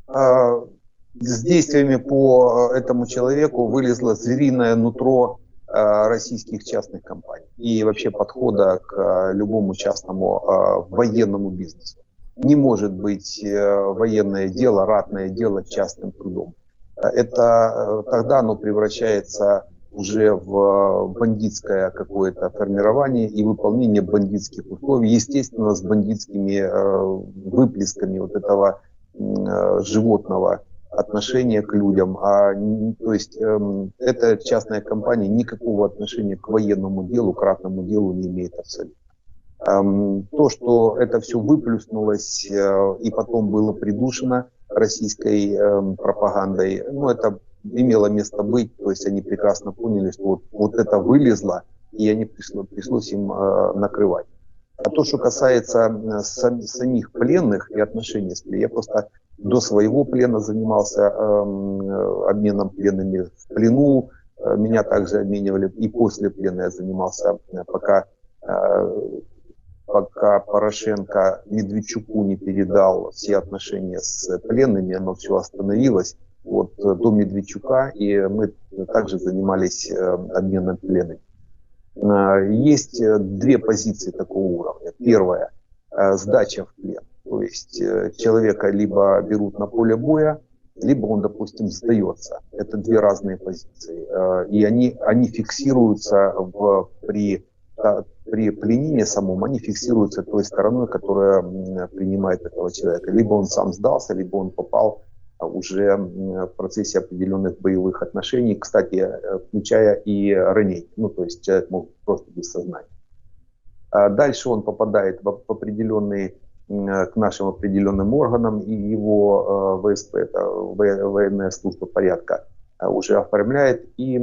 С действиями по этому человеку вылезло звериное нутро российских частных компаний и вообще подхода к любому частному военному бизнесу. Не может быть военное дело, ратное дело частным трудом. Это тогда оно превращается уже в бандитское какое-то формирование и выполнение бандитских условий, естественно, с бандитскими выплесками вот этого животного отношения к людям. То есть эта частная компания никакого отношения к военному делу, к ратному делу не имеет абсолютно. То, что это все выплюснулось и потом было придушено российской пропагандой, ну, это имело место быть, то есть они прекрасно поняли, что вот это вылезло, и они пришлось им накрывать. А то, что касается самих пленных и отношений с пленными, я просто до своего плена занимался обменом пленными в плену, меня также обменивали, и после плена я занимался, пока Порошенко Медведчуку не передал все отношения с пленными, оно все остановилось. Вот до Медведчука, и мы также занимались обменом пленными. Есть две позиции такого уровня. Первая – сдача в плен. То есть человека либо берут на поле боя, либо он, допустим, сдается. Это две разные позиции. И они фиксируются при пленении самом, они фиксируются той стороной, которая принимает этого человека. Либо он сам сдался, либо он попал уже в процессе определенных боевых отношений, кстати, включая и ранение. Ну, то есть человек мог просто без сознания. Дальше он попадает в определенные, к нашим определенным органам, и его ВСП, это военная служба порядка, уже оформляет, и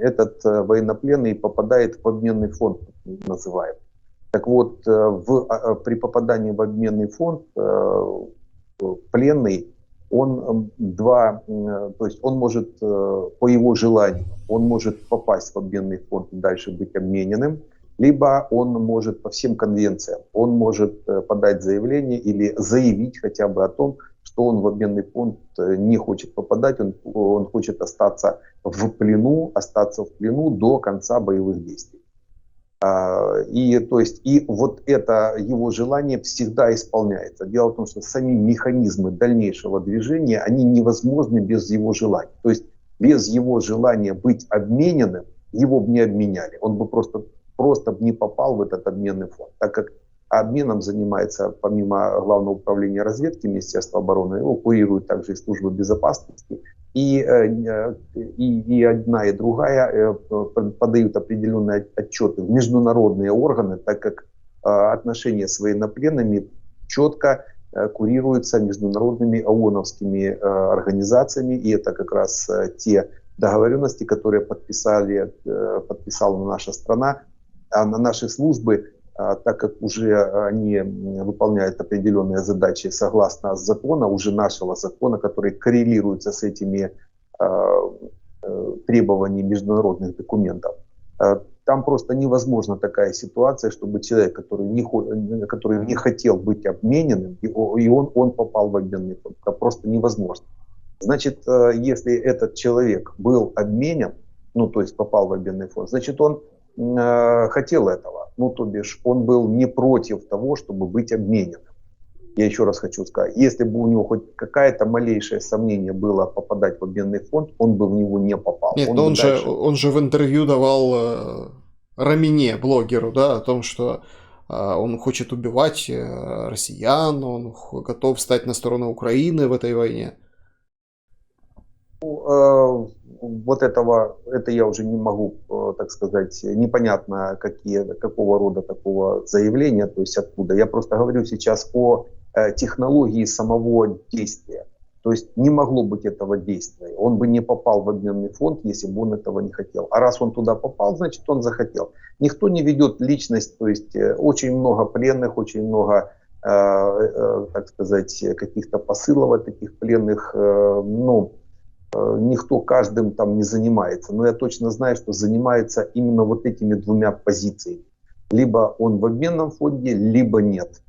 этот военнопленный попадает в обменный фонд, называемый. Так вот, при попадании в обменный фонд пленный, он то есть он может, по его желанию, он может попасть в обменный фонд и дальше быть обмененным, либо он может по всем конвенциям, он может подать заявление или заявить хотя бы о том, что он в обменный фонд не хочет попадать, он хочет остаться в плену до конца боевых действий. И вот это его желание всегда исполняется. Дело в том, что сами механизмы дальнейшего движения, они невозможны без его желания. То есть без его желания быть обмененным, его бы не обменяли. Он бы просто не попал в этот обменный фонд. Так как обменом занимается, помимо Главного управления разведки Министерства обороны, его курирует также и служба безопасности. И одна, и другая подают определенные отчеты в международные органы, так как отношения с военнопленными четко курируются международными ООНовскими организациями. И это как раз те договоренности, которые подписала наша страна, а на наши службы, так как уже они выполняют определенные задачи согласно закона, уже нашего закона, который коррелируется с этими требованиями международных документов. Там просто невозможна такая ситуация, чтобы человек, который не хотел быть обмененным, и он попал в обменный фонд. Это просто невозможно. Значит, если этот человек был обменен, ну то есть попал в обменный фонд, значит он хотел этого. Ну, то бишь, он был не против того, чтобы быть обмененным. Я еще раз хочу сказать, если бы у него хоть какое-то малейшее сомнение было попадать в обменный фонд, он бы в него не попал. Нет, но он же в интервью давал Рамине, блогеру, да, о том, что он хочет убивать россиян, он готов стать на сторону Украины в этой войне. Вот это я уже не могу, так сказать, непонятно какого рода такого заявления, то есть откуда. Я просто говорю сейчас о технологии самого действия. То есть не могло быть этого действия. Он бы не попал в обменный фонд, если бы он этого не хотел. А раз он туда попал, значит он захотел. Никто не ведет личность, то есть очень много пленных, очень много, так сказать, каких-то посылов от таких пленных, никто каждым там не занимается. Но я точно знаю, что занимается именно вот этими двумя позициями. Либо он в обменном фонде, либо нет.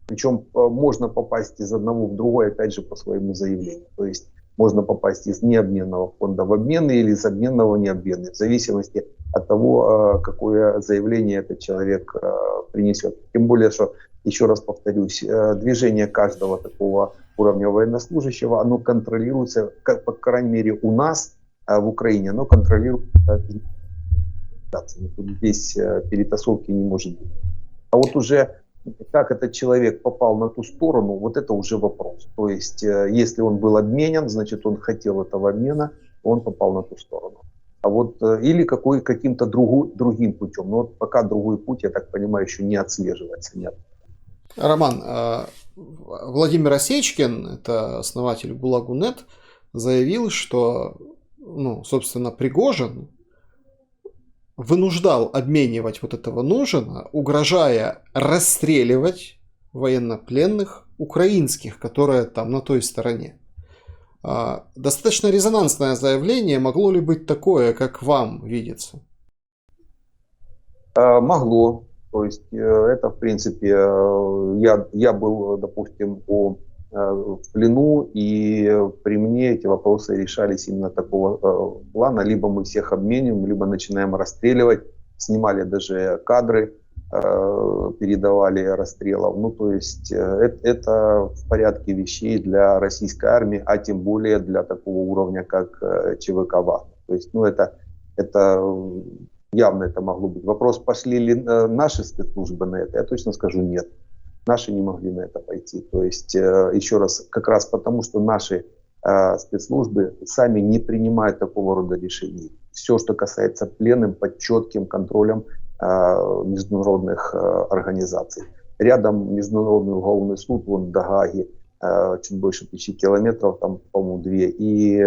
Причем можно попасть из одного в другой, опять же, по своему заявлению. То есть можно попасть из необменного фонда в обменный или из обменного в необменный, в зависимости от того, какое заявление этот человек принесет. Тем более, что, еще раз повторюсь, движение каждого такого уровня военнослужащего, оно контролируется, по крайней мере у нас в Украине, оно контролируется. Здесь перетасовки не может быть. А вот уже как этот человек попал на ту сторону, вот это уже вопрос. То есть, если он был обменен, значит, он хотел этого обмена, он попал на ту сторону. А вот или каким-то другим путем. Но вот пока другой путь, я так понимаю, еще не отслеживается. Нет. Роман, Владимир Осечкин, это основатель ГУЛАГу.нет, заявил, что, собственно, Пригожин вынуждал обменивать вот этого Нужина, угрожая расстреливать военнопленных украинских, которые там на той стороне. Достаточно резонансное заявление. Могло ли быть такое, как вам видится? Могло. То есть это, в принципе, я был, допустим, в плену, и при мне эти вопросы решались именно такого плана. Либо мы всех обменим, либо начинаем расстреливать. Снимали даже кадры, передавали расстрелов. То есть это в порядке вещей для российской армии, а тем более для такого уровня, как ЧВК «Вагнер». То есть, это явно это могло быть. Вопрос, пошли ли наши спецслужбы на это, я точно скажу нет. Наши не могли на это пойти. То есть, еще раз, как раз потому, что наши спецслужбы сами не принимают такого рода решений. Все, что касается пленным, под четким контролем международных организаций. Рядом Международный уголовный суд, вон в Гааге, чуть больше 1000 километров, там, по-моему, 2. И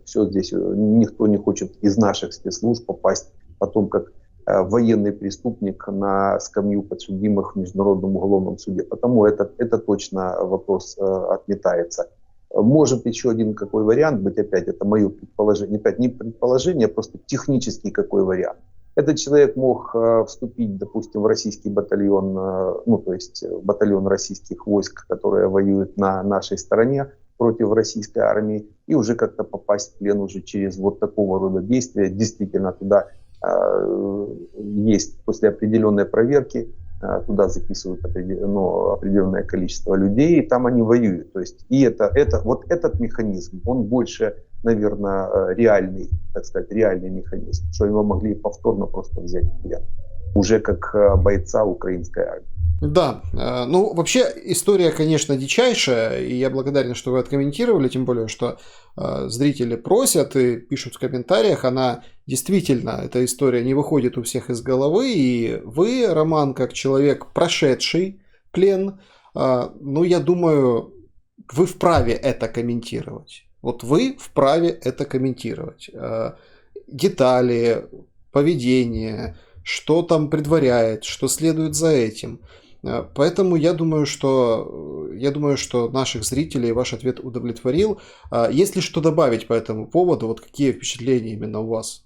все здесь, никто не хочет из наших спецслужб попасть потом как военный преступник на скамью подсудимых в Международном уголовном суде. Потому это точно вопрос отметается. Может еще один какой вариант быть, опять это мое предположение, опять не предположение, а просто технический какой вариант. Этот человек мог вступить, допустим, в российский батальон, то есть батальон российских войск, которые воюют на нашей стороне против российской армии, и уже как-то попасть в плен уже через вот такого рода действия. Действительно, туда есть после определенной проверки, туда записывают определенное количество людей, и там они воюют. То есть, и вот этот механизм, он больше, наверное, реальный, так сказать, реальный механизм, что его могли повторно просто взять в плен, уже как бойца украинской армии. Да, вообще история, конечно, дичайшая, и я благодарен, что вы откомментировали, тем более, что зрители просят и пишут в комментариях, она действительно, эта история не выходит у всех из головы, и вы, Роман, как человек, прошедший плен, я думаю, вы вправе это комментировать. Вот вы вправе это комментировать. Детали, поведение, что там предваряет, что следует за этим. Поэтому я думаю, что наших зрителей ваш ответ удовлетворил. Есть ли что добавить по этому поводу? Вот какие впечатления именно у вас?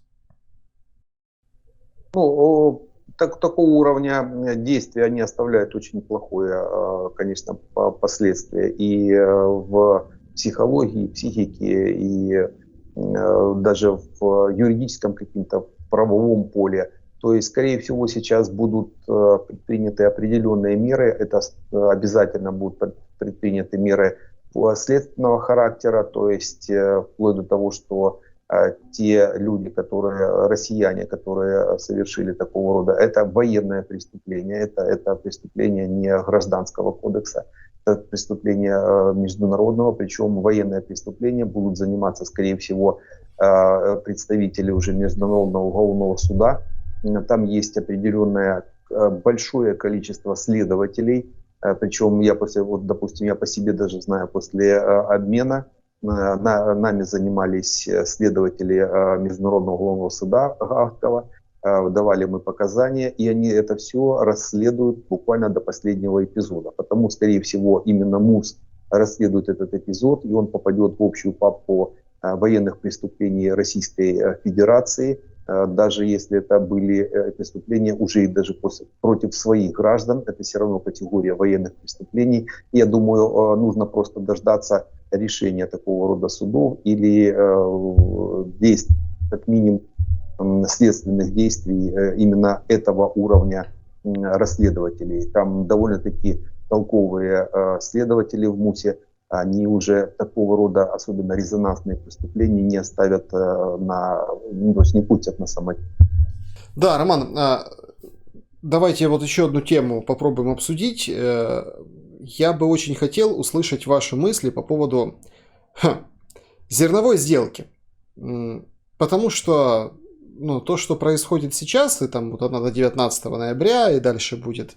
Такого уровня действия они оставляют очень плохое, конечно, последствия и в психологии, психике, и даже в юридическом каким-то правовом поле. То есть, скорее всего, сейчас будут предприняты определенные меры. Это обязательно будут предприняты меры следственного характера, то есть вплоть до того, что те люди, россияне, которые совершили такого рода, это военное преступление, это преступление не гражданского кодекса, это преступление международного, причем военное преступление будут заниматься, скорее всего, представители уже Международного уголовного суда. Там есть определенное большое количество следователей, причем допустим, я по себе даже знаю, после обмена нами занимались следователи Международного уголовного суда Гаагского, давали мы показания, и они это все расследуют буквально до последнего эпизода. Потому, скорее всего, именно МУС расследует этот эпизод, и он попадет в общую папку военных преступлений Российской Федерации, даже если это были преступления уже и даже против своих граждан, это все равно категория военных преступлений. Я думаю, нужно просто дождаться решения такого рода судов или действий, как минимум следственных действий именно этого уровня расследователей. Там довольно-таки толковые следователи в МУСе, они уже такого рода, особенно резонансные преступления, не оставят то есть не пустят на самотек. Да, Роман, давайте вот еще одну тему попробуем обсудить. Я бы очень хотел услышать ваши мысли по поводу зерновой сделки. Потому что то, что происходит сейчас, и там вот она до 19 ноября, и дальше будет,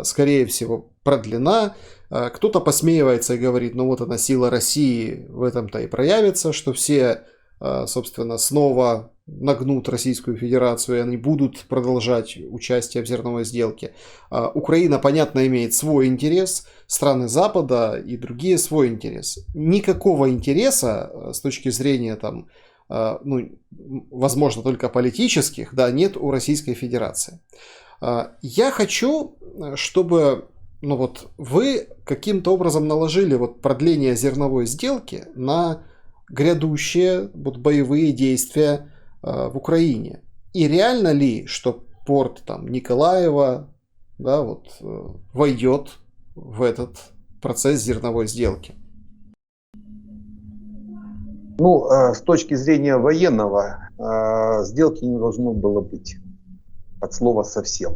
скорее всего, продлена. Кто-то посмеивается и говорит, вот она сила России в этом-то и проявится, что все, собственно, снова нагнут Российскую Федерацию, и они будут продолжать участие в зерновой сделке. Украина, понятно, имеет свой интерес, страны Запада и другие свой интерес. Никакого интереса с точки зрения там, возможно, только политических, нет у Российской Федерации. Я хочу, чтобы вы каким-то образом наложили продление зерновой сделки на грядущие боевые действия в Украине. И реально ли, что порт Николаева войдет в этот процесс зерновой сделки? С точки зрения военного, сделки не должно было быть. От слова совсем.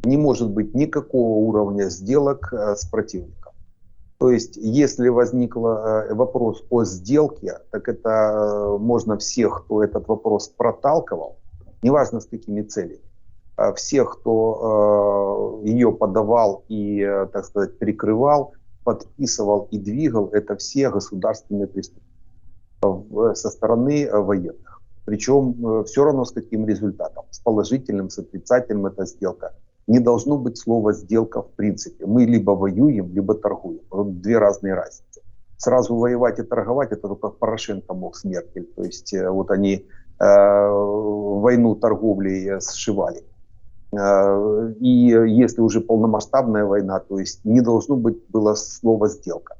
Не может быть никакого уровня сделок с противником. То есть, если возник вопрос о сделке, так это можно всех, кто этот вопрос проталкивал, неважно с какими целями, всех, кто ее подавал и, так сказать, прикрывал, подписывал и двигал, это все государственные преступления со стороны военных. Причем все равно с каким результатом, с положительным, с отрицательным эта сделка. Не должно быть слова «сделка» в принципе. Мы либо воюем, либо торгуем. Вот две разные разницы. Сразу воевать и торговать — это только Порошенко мог с Меркель. То есть они войну торговлей сшивали. И если уже полномасштабная война, то есть не должно быть было слова «сделка».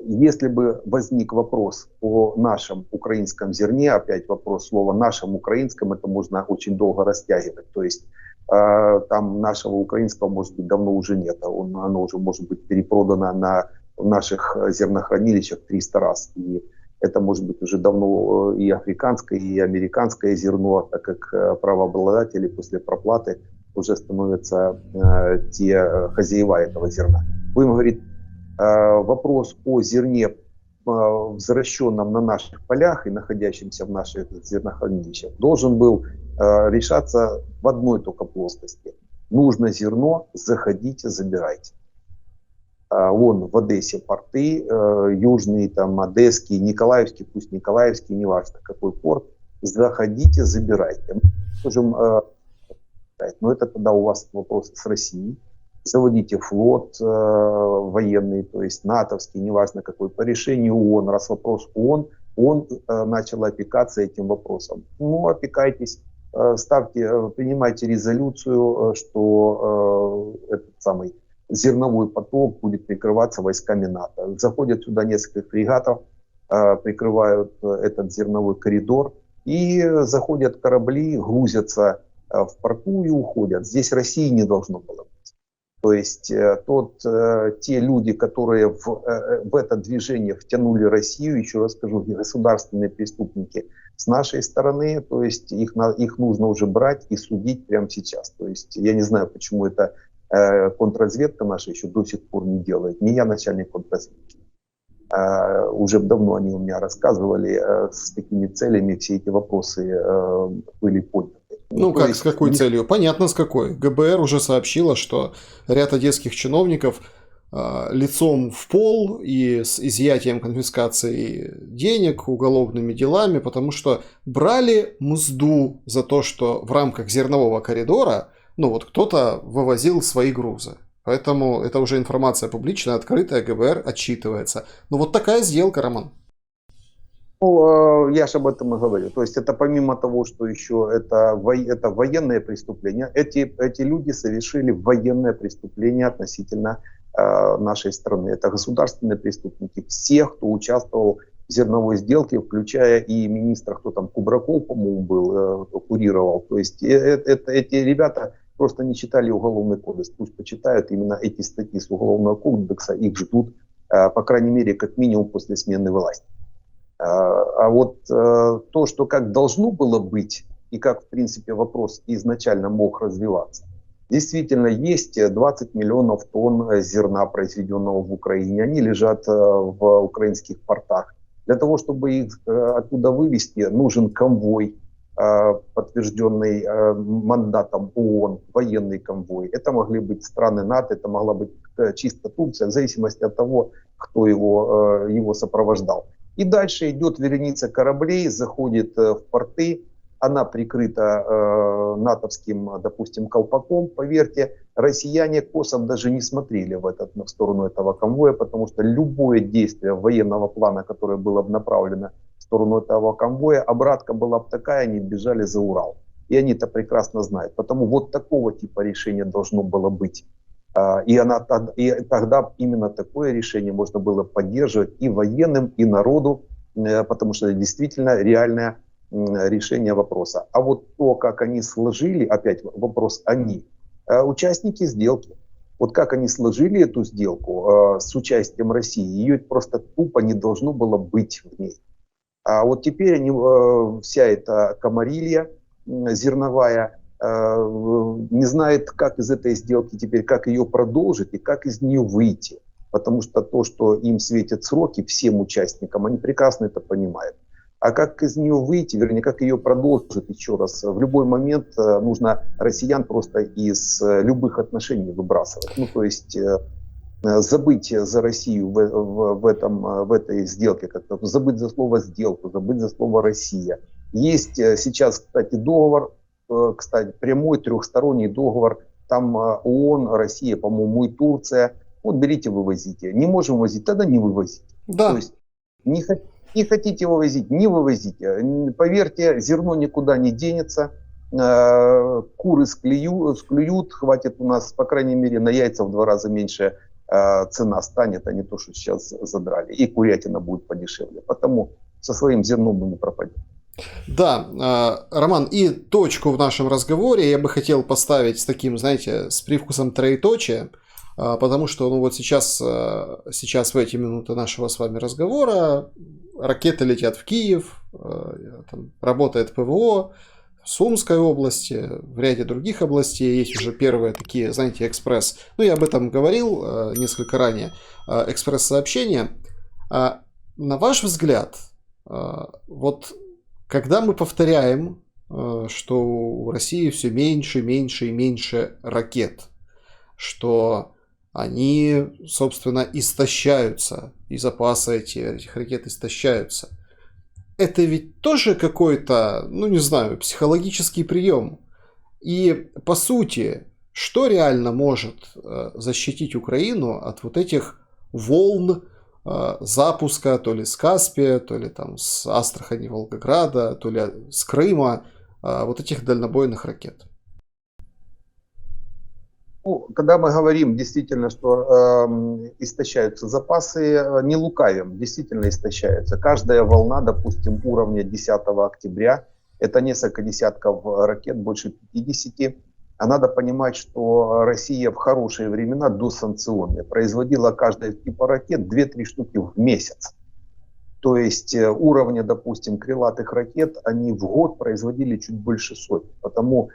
Если бы возник вопрос о нашем украинском зерне, опять вопрос слова «нашем украинском», это можно очень долго растягивать. То есть там нашего украинского, может быть, давно уже нет. Оно уже может быть перепродано в наших зернохранилищах 300 раз. И это может быть уже давно и африканское, и американское зерно, так как правообладатели после проплаты уже становятся те хозяева этого зерна. Будем говорить, вопрос о зерне, возвращенном на наших полях и находящемся в наших зернохранилищах, должен был решаться в одной только плоскости. Нужно зерно, заходите, забирайте. Вон в Одессе порты, южный, Одесский, Николаевский, пусть Николаевский, неважно какой порт, заходите, забирайте. Мы можем, но это тогда у вас вопрос с Россией. Заводите флот военный, то есть натовский, неважно какой, по решению ООН, раз вопрос ООН, он начал опекаться этим вопросом. Опекайтесь, принимайте резолюцию, что этот самый зерновой поток будет прикрываться войсками НАТО. Заходят сюда несколько фрегатов, прикрывают этот зерновой коридор, и заходят корабли, грузятся в порту и уходят. Здесь России не должно было быть. То есть те люди, которые в это движение втянули Россию, еще раз скажу, государственные преступники с нашей стороны, то есть их нужно уже брать и судить прямо сейчас. То есть я не знаю, почему это контрразведка наша еще до сих пор не делает. Не я начальник контрразведки. Уже давно они у меня рассказывали, с какими целями все эти вопросы были подняты. Ну как, с какой целью? Понятно, с какой. ГБР уже сообщило, что ряд одесских чиновников лицом в пол и с изъятием конфискации денег, уголовными делами, потому что брали мзду за то, что в рамках зернового коридора, ну вот кто-то вывозил свои грузы. Поэтому это уже информация публичная, открытая, ГБР отчитывается. Ну вот такая сделка, Роман. Ну, я же об этом и говорю. То есть это помимо того, что еще это военное преступление, эти люди совершили военное преступление относительно нашей страны. Это государственные преступники. Всех, кто участвовал в зерновой сделке, включая и министра, кто там, Кубраков, по-моему, был, курировал. То есть эти ребята просто не читали уголовный кодекс. Пусть почитают именно эти статьи с уголовного кодекса. Их ждут, по крайней мере, как минимум после смены власти. А вот то, что как должно было быть, и как, в принципе, вопрос изначально мог развиваться. Действительно, есть 20 миллионов тонн зерна, произведенного в Украине. Они лежат в украинских портах. Для того, чтобы их оттуда вывести, нужен конвой, подтвержденный мандатом ООН, военный конвой. Это могли быть страны НАТО, это могла быть чисто Турция, в зависимости от того, кто его сопровождал. И дальше идет вереница кораблей, заходит в порты, она прикрыта натовским, допустим, колпаком. Поверьте, россияне косо даже не смотрели в сторону этого конвоя, потому что любое действие военного плана, которое было бы направлено в сторону этого конвоя, обратка была бы такая, они бежали за Урал. И они это прекрасно знают. Потому вот такого типа решения должно было быть. И тогда именно такое решение можно было поддерживать и военным, и народу, потому что это действительно реальное решение вопроса. А вот то, как они сложили, опять вопрос они, участники сделки. Вот как они сложили эту сделку с участием России, ее просто тупо не должно было быть в ней. А вот теперь вся эта комарилья зерновая не знает, как из этой сделки теперь, как ее продолжить и как из нее выйти. Потому что то, что им светят сроки, всем участникам, они прекрасно это понимают. А как из нее выйти, вернее, как ее продолжить, еще раз, в любой момент нужно россиян просто из любых отношений выбрасывать. Ну, то есть забыть за Россию в этой сделке, как-то забыть за слово «сделку», забыть за слово «Россия». Есть сейчас, кстати, договор, кстати, прямой трехсторонний договор, там ООН, Россия, по-моему, и Турция. Вот берите, вывозите. Не можем вывозить, тогда не вывозите. Да. То есть не хотите вывозить, не вывозите. Поверьте, зерно никуда не денется. Куры склюют, хватит у нас, по крайней мере, на яйца в 2 раза меньше цена станет, а не то, что сейчас задрали. И курятина будет подешевле. Потому со своим зерном мы не пропадем. Да, Роман, и точку в нашем разговоре я бы хотел поставить с таким, знаете, с привкусом троеточия, потому что, ну вот сейчас в эти минуты нашего с вами разговора ракеты летят в Киев, там работает ПВО в Сумской области, в ряде других областей есть уже первые такие, знаете, экспресс, ну я об этом говорил несколько ранее, экспресс-сообщения. На ваш взгляд, вот когда мы повторяем, что у России все меньше, меньше и меньше ракет, что они, собственно, истощаются, и запасы этих ракет истощаются, это ведь тоже какой-то, ну не знаю, психологический прием. И по сути, что реально может защитить Украину от вот этих волн запуска то ли с Каспия, то ли там с Астрахани, Волгограда, то ли с Крыма, вот этих дальнобойных ракет? Ну, когда мы говорим действительно, что истощаются запасы, не лукавим, действительно истощаются. Каждая волна, допустим, уровня 10 октября, это несколько десятков ракет, больше 50, А надо понимать, что Россия в хорошие времена, досанкционные, производила каждая типа ракет 2-3 штуки в месяц. То есть уровня, допустим, крылатых ракет, они в год производили чуть больше сотни. Потому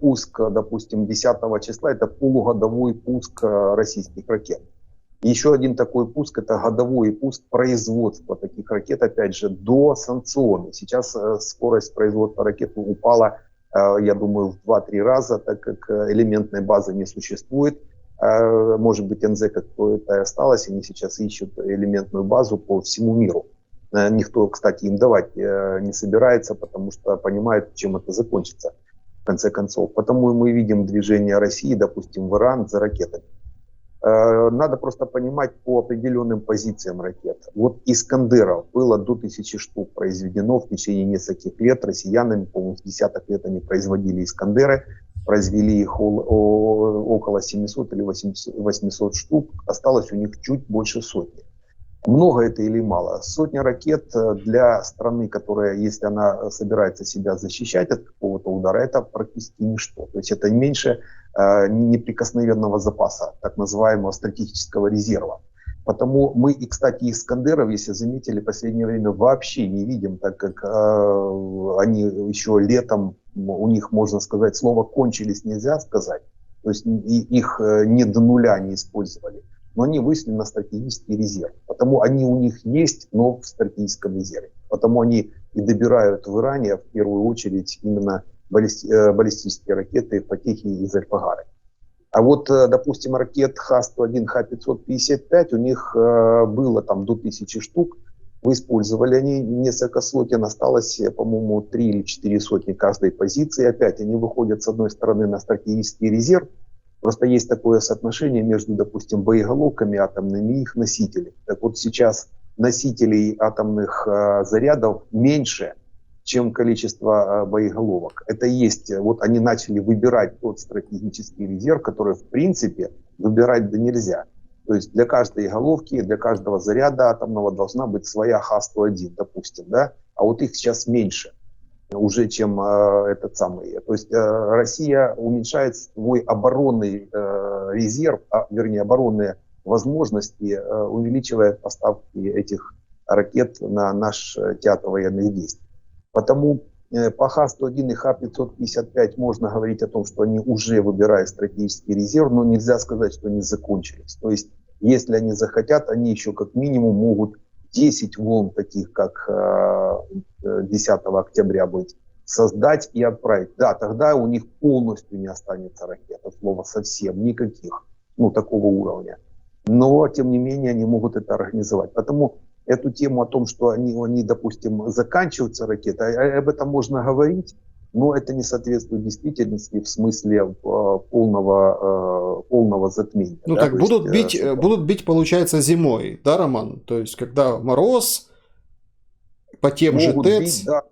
пуск, допустим, 10 числа, это полугодовой пуск российских ракет. Еще один такой пуск, это годовой пуск производства таких ракет, опять же, до санкционных. Сейчас скорость производства ракет упала, я думаю, в 2-3 раза, так как элементной базы не существует. Может быть, НЗ какое-то осталось, они сейчас ищут элементную базу по всему миру. Никто, кстати, им давать не собирается, потому что понимает, чем это закончится, в конце концов. Потому мы видим движение России, допустим, в Иран за ракетами. Надо просто понимать по определенным позициям ракет. Вот «Искандеров» было до 1000 штук произведено в течение нескольких лет. Россиянами, по-моему, с десяток лет они производили «Искандеры». Произвели их около 700 или 800 штук. Осталось у них чуть больше сотни. Много это или мало? Сотня ракет для страны, которая, если она собирается себя защищать от какого-то удара, это практически ничто. То есть это меньше неприкосновенного запаса, так называемого стратегического резерва. Потому мы, и, кстати, «Искандеров», если заметили, в последнее время вообще не видим, так как они еще летом, у них, можно сказать, слово «кончились» нельзя сказать. То есть их не до нуля не использовали. Но они вышли на стратегический резерв. Потому они у них есть, но в стратегическом резерве. Потому они и добирают в Иране, в первую очередь, именно баллистические ракеты «Фатихи» из Аль-Фагары. А вот, допустим, ракет Х-101, Х-555, у них было там до 1000 штук. Вы использовали они несколько сотен, осталось, по-моему, 3 или 4 сотни каждой позиции. Опять они выходят, с одной стороны, на стратегический резерв. Просто есть такое соотношение между, допустим, боеголовками атомными и их носителями. Так вот сейчас носителей атомных зарядов меньше, чем количество боеголовок. Это есть, вот они начали выбирать тот стратегический резерв, который в принципе выбирать да нельзя. То есть для каждой головки, для каждого заряда атомного должна быть своя Х-101, допустим, да? А вот их сейчас меньше уже, чем этот самый. То есть Россия уменьшает свой оборонный резерв, вернее оборонные возможности, увеличивая поставки этих ракет на наш театр военных действий. Потому по Х-101 и Х-555 можно говорить о том, что они уже выбирают стратегический резерв, но нельзя сказать, что они закончились. То есть, если они захотят, они еще как минимум могут 10 волн, таких как 10 октября быть, создать и отправить. Да, тогда у них полностью не останется ракет, от слова совсем, никаких, такого уровня. Но, тем не менее, они могут это организовать. Потому эту тему о том, что они, допустим, заканчиваются ракеты, об этом можно говорить, но это не соответствует действительности в смысле полного затмения. Ну да? так будут бить, получается, зимой, да, Роман? То есть, когда мороз, по тем же ТЭЦ... Бить, да.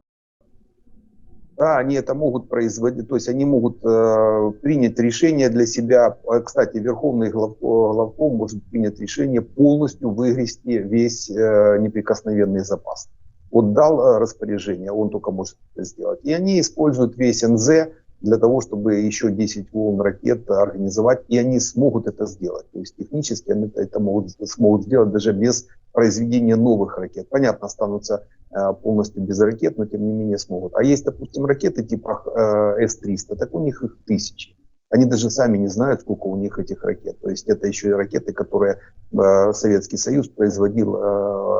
Да, они это могут производить, то есть они могут принять решение для себя. Кстати, Верховный главком может принять решение полностью выгрести весь неприкосновенный запас. Вот дал распоряжение, он только может это сделать. И они используют весь НЗ для того, чтобы еще 10 волн ракет организовать, и они смогут это сделать. То есть технически они это смогут сделать даже без произведения новых ракет. Понятно, останутся полностью без ракет, но тем не менее смогут. А есть, допустим, ракеты типа С-300, так у них их 1000. Они даже сами не знают, сколько у них этих ракет. То есть это еще и ракеты, которые Советский Союз производил,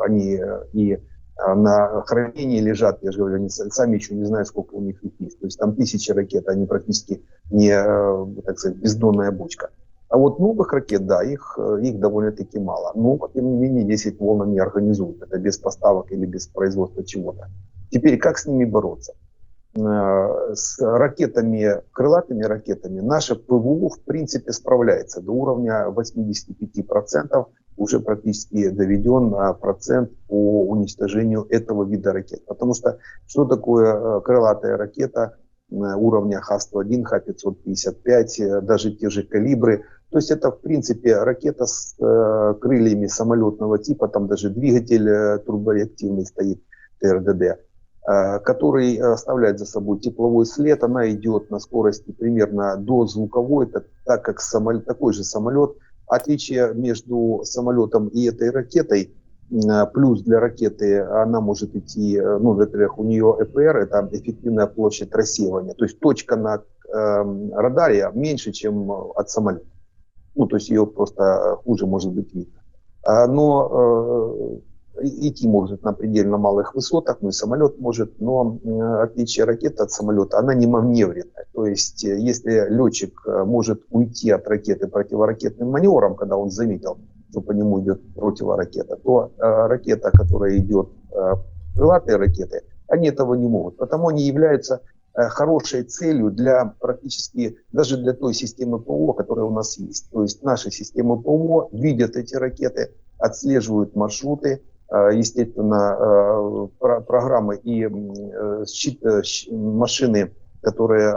они и на хранении лежат, я же говорю, они сами еще не знают, сколько у них их есть. То есть там 1000 ракет, они практически не, так сказать, бездонная бочка. А вот новых ракет, да, их довольно-таки мало. Но, тем не менее, 10 волн они организуют. Это без поставок или без производства чего-то. Теперь, как с ними бороться? С ракетами, крылатыми ракетами, наше ПВО, в принципе, справляется. До уровня 85% уже практически доведен процент по уничтожению этого вида ракет. Потому что такое крылатая ракета уровня Х-101, Х-555, даже те же калибры? То есть это, в принципе, ракета с крыльями самолетного типа, там даже двигатель турбореактивный стоит, ТРДД. который оставляет за собой тепловой след. Она идет на скорости примерно до звуковой, так как такой же самолет. Отличие между самолетом и этой ракетой, плюс для ракеты она может идти, ну, во-первых, у нее ЭПР, это эффективная площадь рассеивания, то есть точка на радаре меньше, чем от самолета. Ну, то есть ее просто хуже может быть видно. Но идти может на предельно малых высотах, ну и самолет может, но отличие ракеты от самолета, она не маневренная. То есть если летчик может уйти от ракеты противоракетным маневром, когда он заметил, что по нему идет противоракета, то ракета, которая идет, крылатые ракеты, они этого не могут. Потому они являются хорошей целью для практически, даже для той системы ПВО, которая у нас есть. То есть наши системы ПВО видят эти ракеты, отслеживают маршруты, естественно, программы и машины, которые,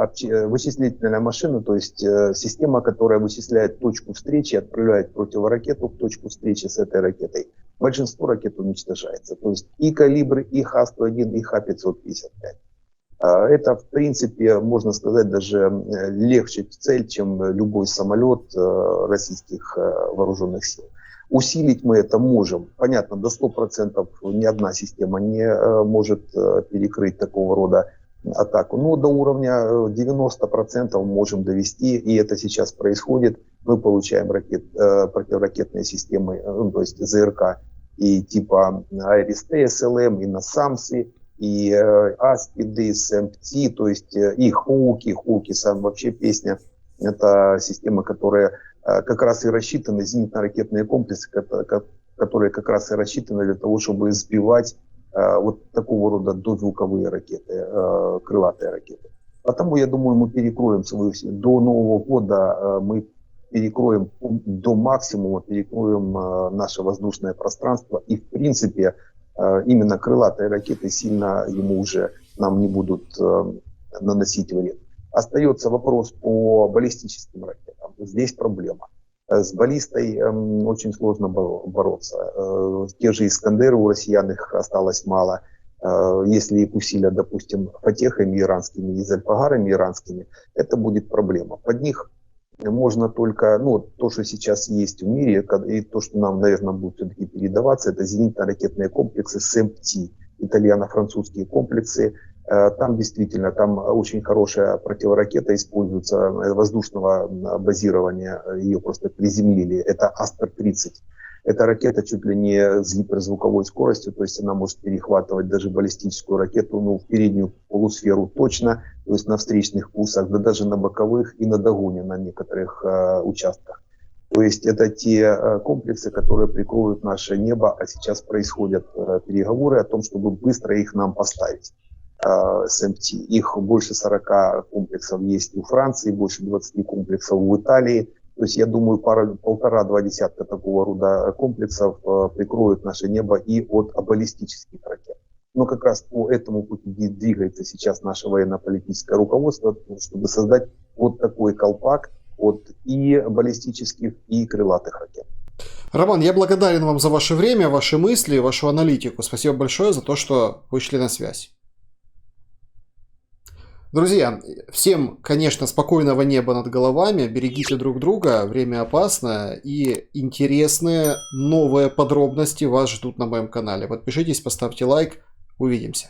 вычислительная машина, то есть система, которая вычисляет точку встречи, отправляет противоракету в точку встречи с этой ракетой. Большинство ракет уничтожается. То есть и калибры, и Х-101, и Х-555. Это, в принципе, можно сказать, даже легче цель, чем любой самолет российских вооруженных сил. Усилить мы это можем. Понятно, до 100% ни одна система не может перекрыть такого рода атаку. Но до уровня 90% можем довести, и это сейчас происходит. Мы получаем противоракетные системы, ну, то есть ЗРК и типа Айрис-Т, СЛМ, и Насамсы, и Аспиды, СМТ, то есть и Хоуки сам вообще песня. Это система, которая как раз и рассчитаны, зенитно-ракетные комплексы, которые как раз и рассчитаны для того, чтобы сбивать вот такого рода дозвуковые ракеты, крылатые ракеты. Потому, я думаю, мы перекроем до Нового года, мы перекроем до максимума, перекроем наше воздушное пространство. И, в принципе, именно крылатые ракеты сильно ему уже нам не будут наносить вред. Остается вопрос по баллистическим ракетам. Здесь проблема. С баллистой очень сложно бороться. Те же Искандеры у россиян, их осталось мало. Если их усилят, допустим, фатехами иранскими и зальфагарами иранскими, это будет проблема. Под них можно только, ну, то, что сейчас есть в мире, и то, что нам, наверное, будет все-таки передаваться, это зенитно-ракетные комплексы СМТ, итальяно-французские комплексы. Там действительно, там очень хорошая противоракета используется воздушного базирования, ее просто приземлили. Это Астер-30. Эта ракета чуть ли не с гиперзвуковой скоростью, то есть она может перехватывать даже баллистическую ракету, ну, в переднюю полусферу точно, то есть на встречных курсах, да даже на боковых и на догоне на некоторых участках. То есть это те комплексы, которые прикроют наше небо, а сейчас происходят переговоры о том, чтобы быстро их нам поставить. СМТ. Их больше 40 комплексов есть у Франции, больше 20 комплексов в Италии. То есть, я думаю, полтора-два десятка такого рода комплексов прикроют наше небо и от баллистических ракет. Но как раз по этому пути двигается сейчас наше военно-политическое руководство, чтобы создать вот такой колпак от и баллистических, и крылатых ракет. Роман, я благодарен вам за ваше время, ваши мысли, вашу аналитику. Спасибо большое за то, что вышли на связь. Друзья, всем, конечно, спокойного неба над головами, берегите друг друга, время опасное, и интересные новые подробности вас ждут на моем канале. Подпишитесь, поставьте лайк, увидимся.